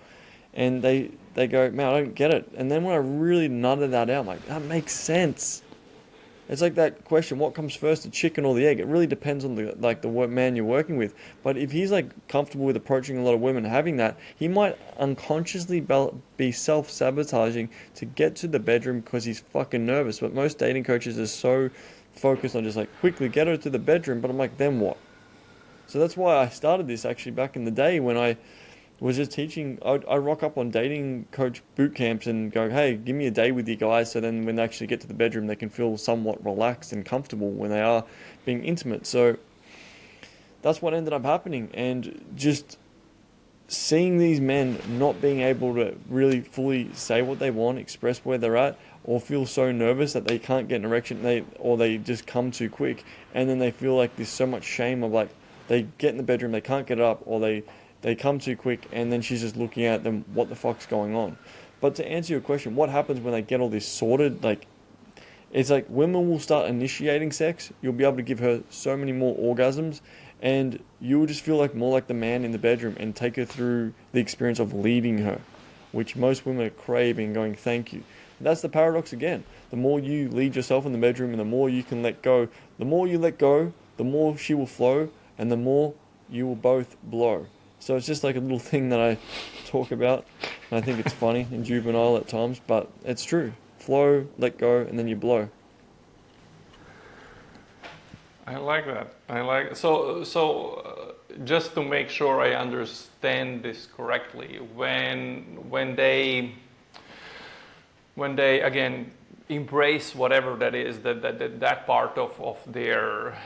And they go, man, I don't get it. And then when I really nutted that out, I'm like, that makes sense. It's like that question, what comes first, the chicken or the egg? It really depends on the man you're working with. But if he's like comfortable with approaching a lot of women, having that, he might unconsciously be self-sabotaging to get to the bedroom because he's fucking nervous. But most dating coaches are so focused on just like quickly get her to the bedroom. But I'm like, then what? So that's why I started this actually back in the day when I was just teaching. I rock up on dating coach boot camps and go, hey, give me a day with you guys, so then when they actually get to the bedroom they can feel somewhat relaxed and comfortable when they are being intimate. So that's what ended up happening, and just seeing these men not being able to really fully say what they want, express where they're at, or feel so nervous that they can't get an erection, they just come too quick, and then they feel like there's so much shame of like they get in the bedroom, they can't get it up, or they come too quick, and then she's just looking at them, what the fuck's going on? But to answer your question, what happens when they get all this sorted, like, it's like women will start initiating sex, you'll be able to give her so many more orgasms, and you will just feel like more like the man in the bedroom and take her through the experience of leading her, which most women are craving, going, thank you. That's the paradox again. The more you lead yourself in the bedroom and the more you can let go, the more you let go, the more she will flow, and the more you will both blow. So it's just like a little thing that I talk about, and I think it's funny and juvenile at times, but it's true. Flow, let go, and then you blow. I like that. So just to make sure I understand this correctly, when they again embrace whatever that is, that part of their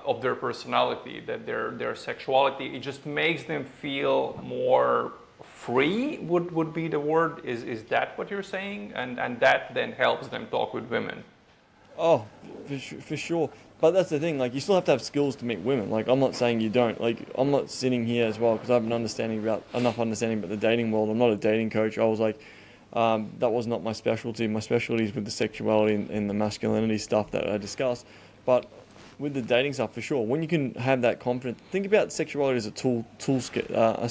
of their personality, that their sexuality, it just makes them feel more free, would be the word. Is that what you're saying? And that then helps them talk with women. Oh, for sure. But that's the thing, like, you still have to have skills to meet women. Like, I'm not saying you don't. Like, I'm not sitting here as well because I have enough understanding about the dating world. I'm not a dating coach. I was like, that was not my specialty. My specialty is with the sexuality and the masculinity stuff that I discussed. But with the dating stuff, for sure, when you can have that confidence, think about sexuality as a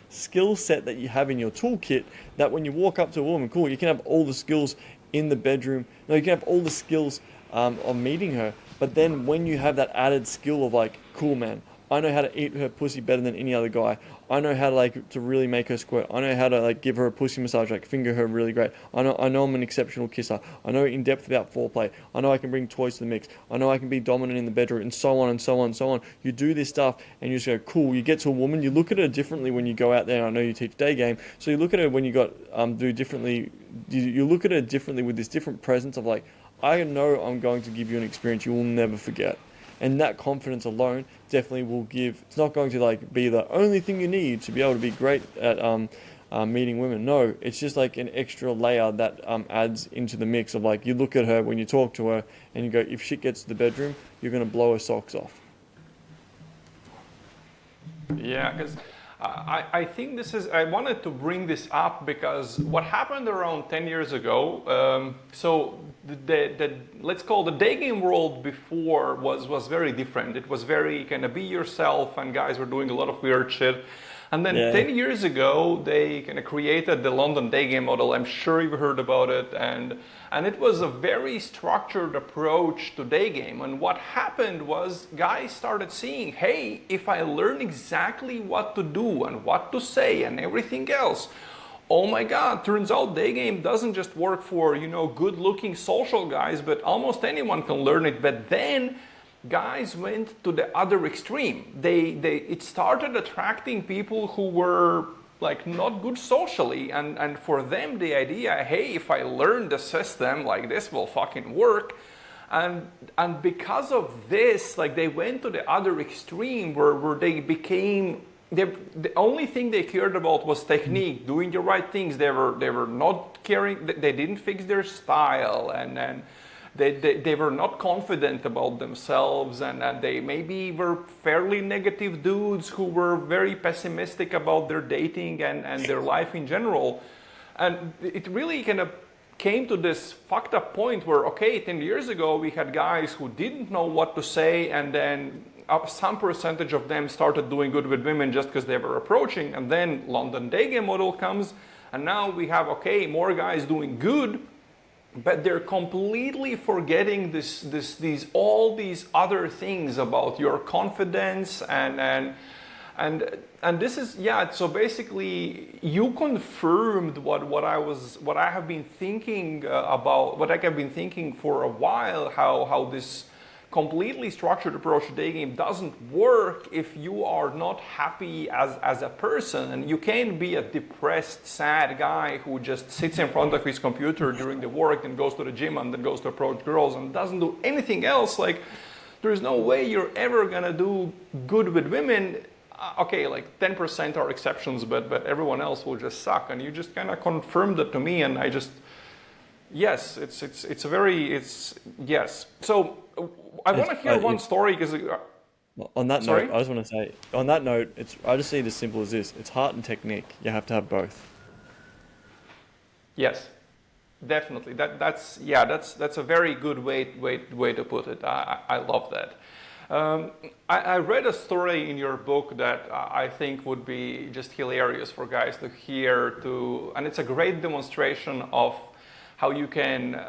skill set that you have in your toolkit, that when you walk up to a woman, cool, you can have all the skills in the bedroom. No, you can have all the skills of meeting her, but then when you have that added skill of like, cool, man, I know how to eat her pussy better than any other guy. I know how to like to really make her squirt. I know how to like give her a pussy massage, like finger her really great. I know I'm an exceptional kisser. I know in depth about foreplay. I know I can bring toys to the mix. I know I can be dominant in the bedroom, and so on and so on and so on. You do this stuff and you just go, cool. You get to a woman, you look at her differently when you go out there. I know you teach Daygame, so you look at her when you got do differently. You look at her differently with this different presence of like, I know I'm going to give you an experience you will never forget. And that confidence alone definitely will give. It's not going to like be the only thing you need to be able to be great at meeting women. No, it's just like an extra layer that adds into the mix of like, you look at her when you talk to her and you go, if shit gets to the bedroom, you're going to blow her socks off. Yeah, because I think I wanted to bring this up because what happened around 10 years ago, so let's call the day game world before was very different. It was very kind of be yourself, and guys were doing a lot of weird shit. And then 10 years ago, they kind of created the London Daygame model. I'm sure you've heard about it. And it was a very structured approach to Daygame. And what happened was guys started seeing, hey, if I learn exactly what to do and what to say and everything else, oh my God, turns out Daygame doesn't just work for, good-looking social guys, but almost anyone can learn it. But then guys went to the other extreme. It started attracting people who were like not good socially, and for them the idea, hey, if I learn the system, like this will fucking work. And because of this, like they went to the other extreme where they became the only thing they cared about was technique, doing the right things. They were not caring. They didn't fix their style, and they were not confident about themselves, and they maybe were fairly negative dudes who were very pessimistic about their dating and their life in general. And it really kind of came to this fucked up point where, okay, 10 years ago we had guys who didn't know what to say, and then some percentage of them started doing good with women just because they were approaching, and then London Daygame model comes, and now we have, okay, more guys doing good, but they're completely forgetting all these other things about your confidence and this is, yeah. So basically, you confirmed what I have been thinking about, what I have been thinking for a while. How this completely structured approach to Daygame doesn't work if you are not happy as a person, and you can't be a depressed, sad guy who just sits in front of his computer during the work and goes to the gym and then goes to approach girls and doesn't do anything else. Like, there's no way you're ever gonna do good with women. Okay, like 10% are exceptions, but everyone else will just suck. And you just kind of confirmed it to me, and I just, yes, yes. So I want to hear one story because. On that Sorry? note, I just want to say, on that note, I just see it as simple as this: it's heart and technique. You have to have both. Yes, definitely. That's a very good way to put it. I love that. I read a story in your book that I think would be just hilarious for guys to hear, and it's a great demonstration of how you can,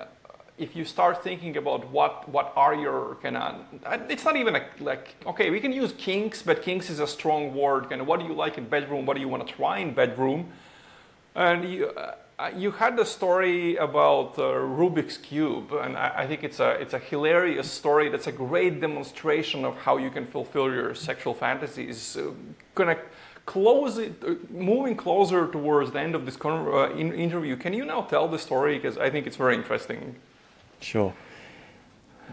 if you start thinking about what are your kind of, it's not even okay, we can use kinks, but kinks is a strong word. Kind of, what do you like in bedroom? What do you want to try in bedroom? And you had the story about Rubik's Cube, and I think it's a hilarious story. That's a great demonstration of how you can fulfill your sexual fantasies. Moving closer towards the end of this interview, can you now tell the story? Because I think it's very interesting. Sure.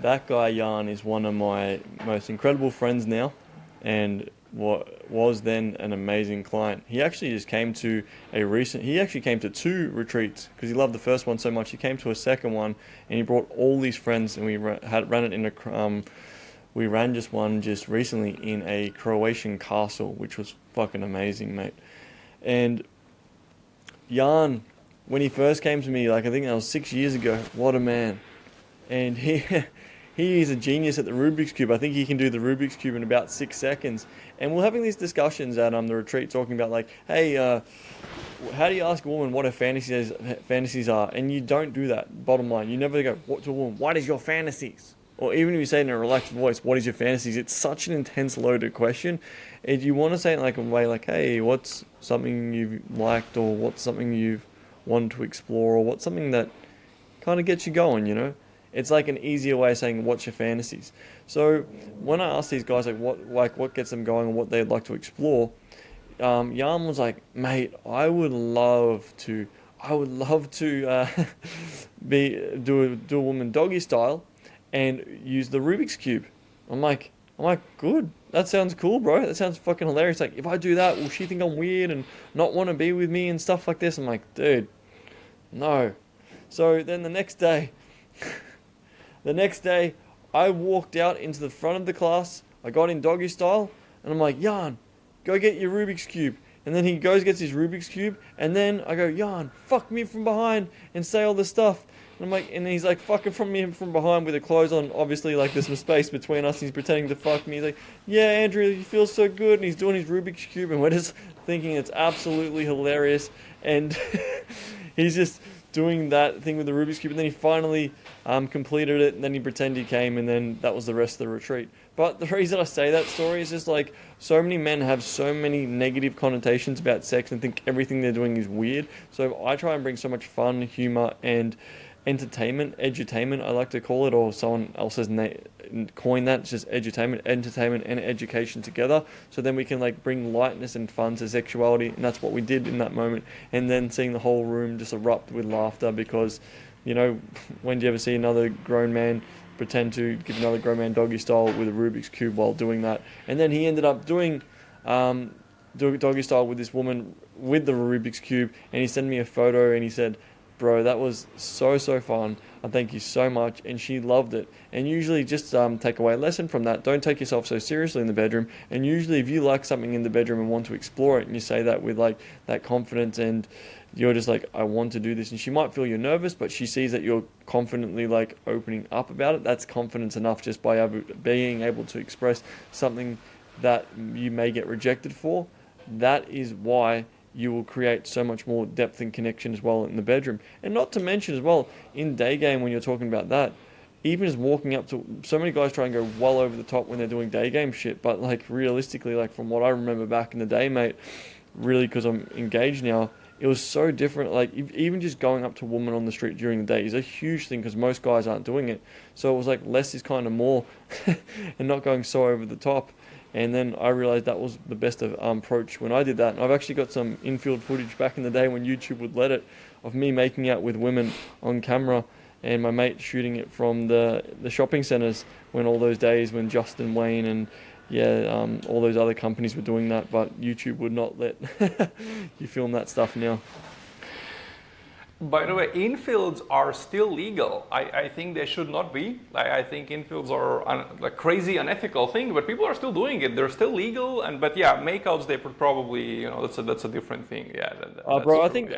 That guy, Jan, is one of my most incredible friends now, and what was then an amazing client. He actually just came to he actually came to 2 retreats because he loved the first one so much. He came to a second one, and he brought all these friends, and we ran it in a we ran just one just recently in a Croatian castle, which was fucking amazing, mate. And Jan, when he first came to me, like I think that was 6 years ago, what a man. And he is a genius at the Rubik's Cube. I think he can do the Rubik's Cube in about 6 seconds. And we're having these discussions at the retreat, talking about like, hey, how do you ask a woman what her fantasies are? And you don't do that. Bottom line, you never go, what to a woman? What is your fantasies? Or even if you say it in a relaxed voice, what is your fantasies? It's such an intense, loaded question. And you want to say it in like a way like, hey, what's something you've liked, or what's something you've wanted to explore, or what's something that kind of gets you going, you know? It's like an easier way of saying, what's your fantasies? So when I asked these guys what gets them going and what they'd like to explore, Jan was like, mate, I would love to do a woman doggy style and use the Rubik's Cube. I'm like, good. That sounds cool, bro. That sounds fucking hilarious. Like, if I do that, will she think I'm weird and not want to be with me and stuff like this? I'm like, dude, no. So then the next day, I walked out into the front of the class. I got in doggy style, and I'm like, Jan, go get your Rubik's Cube. And then he goes, gets his Rubik's Cube, and then I go, Jan, fuck me from behind and say all this stuff. And I'm like, and he's like fucking from me from behind with the clothes on. Obviously, like there's some space between us. And he's pretending to fuck me. He's like, yeah, Andrew, you feel so good. And he's doing his Rubik's Cube, and we're just thinking it's absolutely hilarious. And he's just doing that thing with the Rubik's Cube, and then he finally completed it, and then he pretended he came, and then that was the rest of the retreat. But the reason I say that story is just like so many men have so many negative connotations about sex and think everything they're doing is weird. So I try and bring so much fun, humor, and entertainment, edutainment, I like to call it, or someone else has coined that. It's just edutainment, entertainment, and education together. So then we can like bring lightness and fun to sexuality, and that's what we did in that moment. And then seeing the whole room just erupt with laughter because, you know, when do you ever see another grown man pretend to give another grown man doggy style with a Rubik's Cube while doing that? And then he ended up doing doggy style with this woman with the Rubik's Cube, and he sent me a photo and he said, bro, that was so fun. I thank you so much. And she loved it. And usually just take away a lesson from that. Don't take yourself so seriously in the bedroom. And usually if you like something in the bedroom and want to explore it, and you say that with like that confidence, and you're just like, I want to do this. And she might feel you're nervous, but she sees that you're confidently like opening up about it. That's confidence enough just by being able to express something that you may get rejected for. That is why you will create so much more depth and connection as well in the bedroom. And not to mention as well, in Daygame, when you're talking about that, even just walking up to, so many guys try and go well over the top when they're doing Daygame shit, but like realistically, like from what I remember back in the day, mate, really, because I'm engaged now, it was so different. Like even just going up to a woman on the street during the day is a huge thing because most guys aren't doing it. So it was like less is kind of more and not going so over the top. And then I realized that was the best approach when I did that. And I've actually got some Infield footage back in the day when YouTube would let it, of me making out with women on camera, and my mate shooting it from the shopping centres when all those days when Justin Wayne and all those other companies were doing that, but YouTube would not let you film that stuff now. By the way, infields are still legal. I think they should not be. I think infields are a crazy unethical thing, but people are still doing it. They're still legal, but yeah, makeouts they would probably, that's a different thing. Yeah. Bro, I think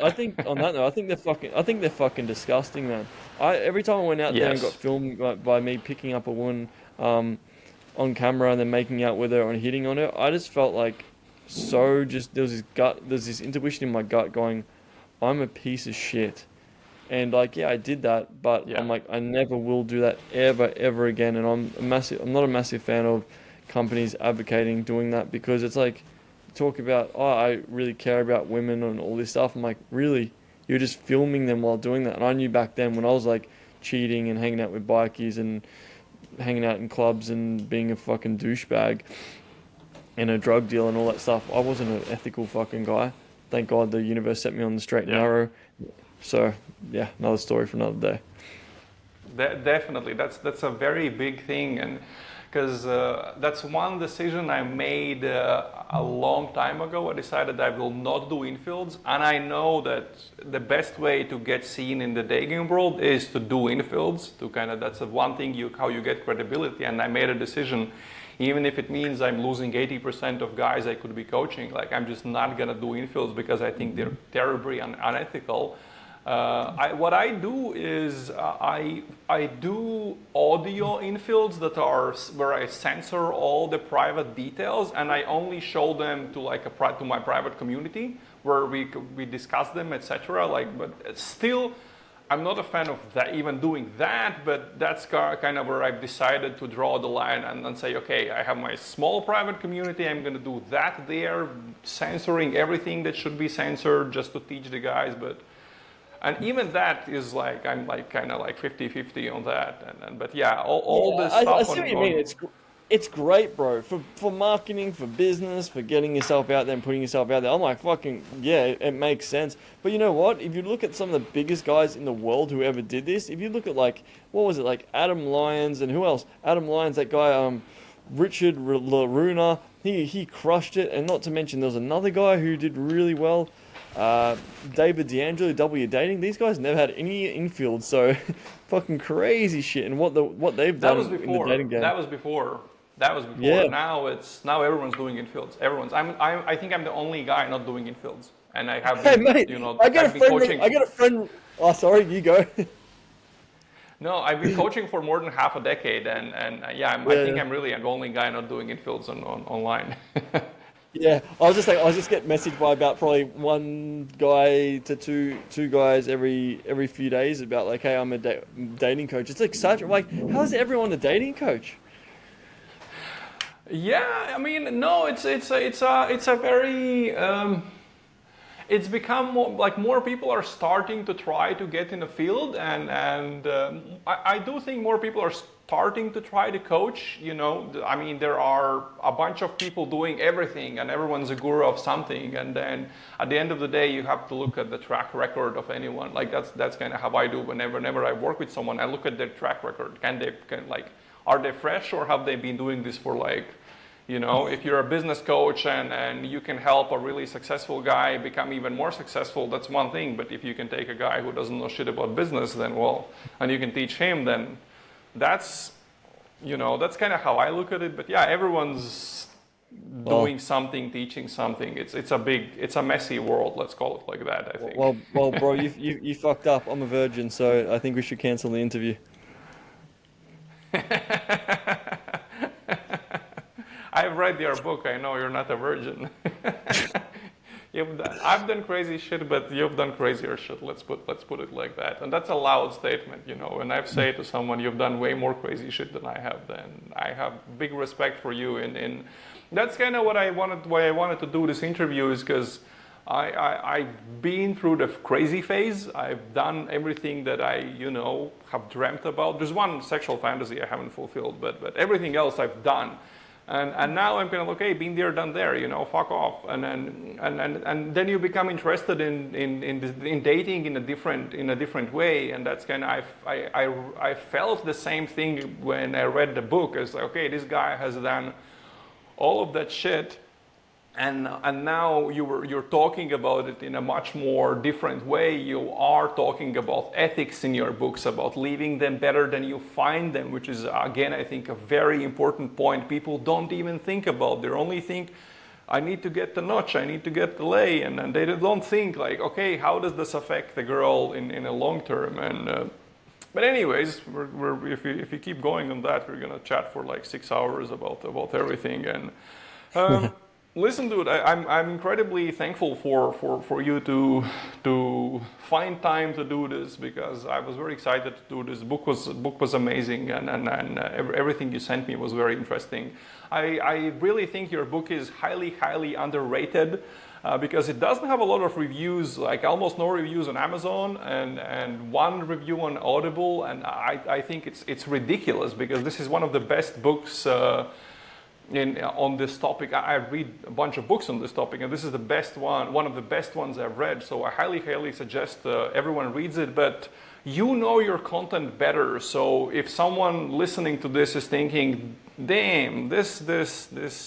on that note, I think they're fucking disgusting, man. Every time I went out there and got filmed by me picking up a woman on camera and then making out with her and hitting on her, I just felt like there's this intuition in my gut going, I'm a piece of shit. And like, yeah, I did that, but I'm like, I never will do that ever again. And I'm not a massive fan of companies advocating doing that, because it's like, talk about, I really care about women and all this stuff. I'm like, really? You're just filming them while doing that? And I knew back then when I was like cheating and hanging out with bikies and hanging out in clubs and being a fucking douchebag and a drug dealer and all that stuff, I wasn't an ethical fucking guy. Thank God the universe set me on the straight and narrow. So, yeah, another story for another day. Definitely, that's a very big thing, and because that's one decision I made a long time ago. I decided I will not do infields, and I know that the best way to get seen in the Daygame world is to do infields. That's the one thing how you get credibility, and I made a decision. Even if it means I'm losing 80% of guys I could be coaching, like I'm just not gonna do infields because I think they're terribly unethical. What I do is I do audio infields that are where I censor all the private details, and I only show them to to my private community where we discuss them, etc. But still, I'm not a fan of that, even doing that, but that's kind of where I've decided to draw the line and say, okay, I have my small private community, I'm going to do that there, censoring everything that should be censored just to teach the guys. And even that is like, I'm like kind of like 50-50 on that. But yeah, all this stuff. I see what you mean. It's great, bro, for marketing, for business, for getting yourself out there and putting yourself out there. I'm like, fucking, yeah, it makes sense. But you know what? If you look at some of the biggest guys in the world who ever did this, if you look at Adam Lyons and who else? Adam Lyons, that guy, Richard Laruna, he crushed it. And not to mention, there was another guy who did really well, David D'Angelo, W Dating. These guys never had any infield, so fucking crazy shit. And what they've done in the dating game. That was before. That was before. Yeah. Now everyone's doing infields. I think I'm the only guy not doing infields, and I have Hey been, mate, I got a I've been friend. coaching. I got a friend. Oh, sorry, you go. No, I've been coaching for more than half a decade, and yeah, I think Yeah, I'm really the only guy not doing infields online. yeah. I was just getting messaged by about probably one guy to two guys every few days about like, hey, I'm a dating coach. It's like such like, how's everyone a dating coach? Yeah, I mean, no, it's a very it's become more, like more people are starting to try to get in the field, and I do think more people are starting to try to coach. I mean, there are a bunch of people doing everything, and everyone's a guru of something. And then at the end of the day, you have to look at the track record of anyone. Like that's kind of how I do. Whenever I work with someone, I look at their track record. Are they fresh, or have they been doing this for like, if you're a business coach and you can help a really successful guy become even more successful, that's one thing. But if you can take a guy who doesn't know shit about business, then well, and you can teach him, then that's, that's kind of how I look at it. But yeah, everyone's doing something, teaching something. It's a messy world. Let's call it like that, I think. Well, bro, you fucked up. I'm a virgin, so I think we should cancel the interview. I've read your book. I know you're not a virgin. I've done crazy shit, but you've done crazier shit. Let's put it like that. And that's a loud statement, When I say to someone, you've done way more crazy shit than I have, then I have big respect for you. And that's kind of why I wanted to do this interview, is because I've been through the crazy phase. I've done everything that I, have dreamt about. There's one sexual fantasy I haven't fulfilled, but everything else I've done. And now I'm kind of like, hey, been there, done there, fuck off. And then you become interested in dating in a different way. And that's kind of, I felt the same thing when I read the book. It's like, okay, this guy has done all of that shit. And now you're talking about it in a much more different way. You are talking about ethics in your books, about leaving them better than you find them, which is, again, I think a very important point people don't even think about. They only think, I need to get the notch, I need to get the lay, and they don't think like, okay, how does this affect the girl in a long term? But anyways, if you keep going on that, we're gonna chat for like 6 hours about everything. And listen, dude, I'm incredibly thankful for you to find time to do this, because I was very excited to do this. Book was amazing, and everything you sent me was very interesting. I really think your book is highly underrated, because it doesn't have a lot of reviews, like almost no reviews on Amazon, and one review on Audible, and I think it's ridiculous, because this is one of the best books on this topic. I read a bunch of books on this topic, and this is the best one of the best ones I've read. So I highly suggest everyone reads it. But you know your content better. So if someone listening to this is thinking, "Damn, this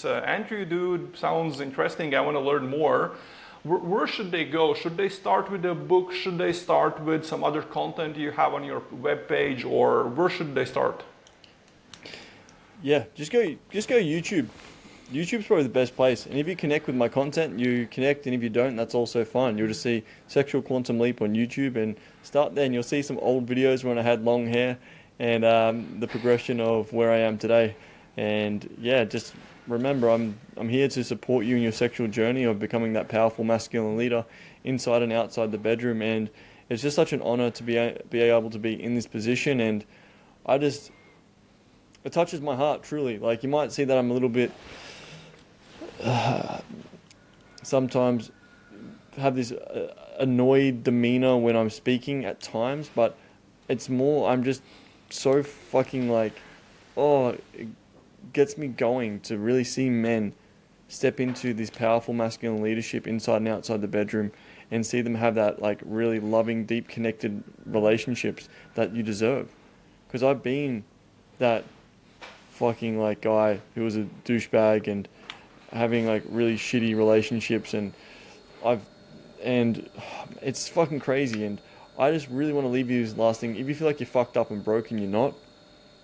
Andrew dude sounds interesting. I want to learn more." Where should they go? Should they start with a book? Should they start with some other content you have on your webpage, or where should they start? Yeah, just go YouTube. YouTube's probably the best place. And if you connect with my content, you connect, and if you don't, that's also fine. You'll just see Sexual Quantum Leap on YouTube and start there, and you'll see some old videos when I had long hair, and the progression of where I am today. And yeah, just remember, I'm here to support you in your sexual journey of becoming that powerful masculine leader inside and outside the bedroom. And it's just such an honor to be able to be in this position. And it touches my heart, truly. Like, you might see that I'm a little bit, sometimes have this annoyed demeanor when I'm speaking at times, but it's more, I'm just so fucking like, it gets me going to really see men step into this powerful masculine leadership inside and outside the bedroom, and see them have that like really loving, deep connected relationships that you deserve. Because I've been that fucking like guy who was a douchebag and having like really shitty relationships, and it's fucking crazy. And I just really want to leave you this last thing. If you feel like you're fucked up and broken, you're not.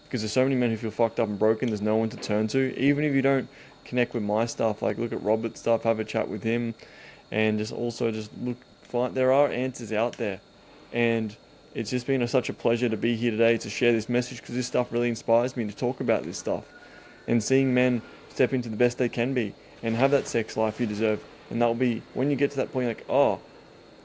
because there's so many men who feel fucked up and broken. There's no one to turn to. Even if you don't connect with my stuff, like look at Robert's stuff, have a chat with him, and just look. There are answers out there, and it's just been such a pleasure to be here today to share this message, because this stuff really inspires me to talk about this stuff, and seeing men step into the best they can be and have that sex life you deserve. And that'll be when you get to that point, like, oh,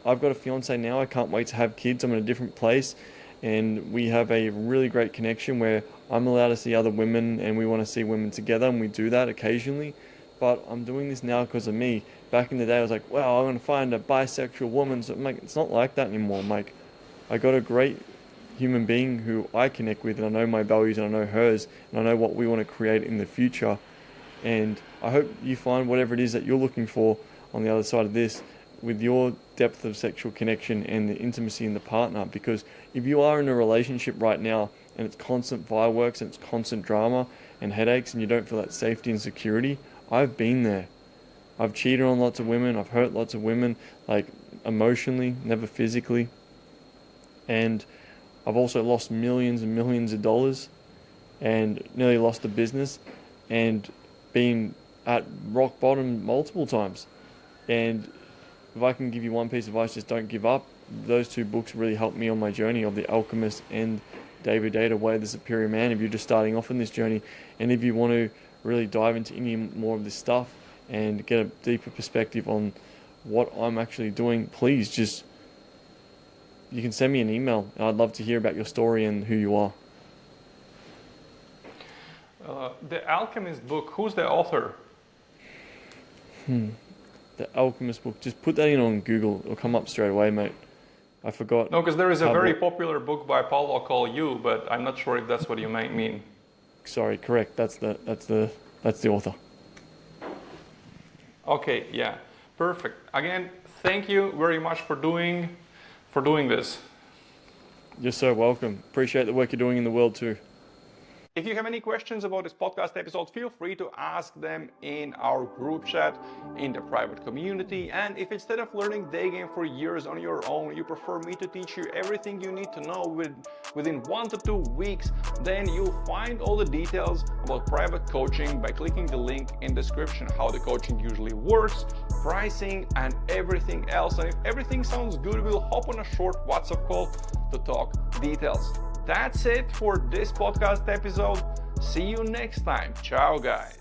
I've got a fiance now, I can't wait to have kids, I'm in a different place, and we have a really great connection where I'm allowed to see other women and we want to see women together, and we do that occasionally. But I'm doing this now because of me. Back in the day, I was like, well, I'm going to find a bisexual woman. So I'm like, it's not like that anymore. I'm like, I got a great human being who I connect with, and I know my values and I know hers, and I know what we want to create in the future. And I hope you find whatever it is that you're looking for on the other side of this, with your depth of sexual connection and the intimacy in the partner. Because if you are in a relationship right now and it's constant fireworks and it's constant drama and headaches and you don't feel that safety and security, I've been there. I've cheated on lots of women. I've hurt lots of women, like emotionally, never physically. And I've also lost millions and millions of dollars and nearly lost the business and been at rock bottom multiple times. And if I can give you one piece of advice, just don't give up. Those two books really helped me on my journey of The Alchemist and Day by Day to Way the Superior Man, if you're just starting off in this journey. And if you want to really dive into any more of this stuff and get a deeper perspective on what I'm actually doing, please you can send me an email, and I'd love to hear about your story and who you are. The Alchemist book, who's the author? The Alchemist book, just put that in on Google, it'll come up straight away, mate. I forgot. No, because there is a very popular book by Paulo called You, but I'm not sure if that's what you might mean. Sorry, correct. That's the author. Okay, yeah, perfect. Again, thank you very much for doing this. You're so welcome. Appreciate the work you're doing in the world too. If you have any questions about this podcast episode, feel free to ask them in our group chat in the private community. And if instead of learning Daygame for years on your own, you prefer me to teach you everything you need to know within 1 to 2 weeks, then you'll find all the details about private coaching by clicking the link in the description, how the coaching usually works, pricing, and everything else. And if everything sounds good, we'll hop on a short WhatsApp call to talk details. That's it for this podcast episode. See you next time. Ciao, guys.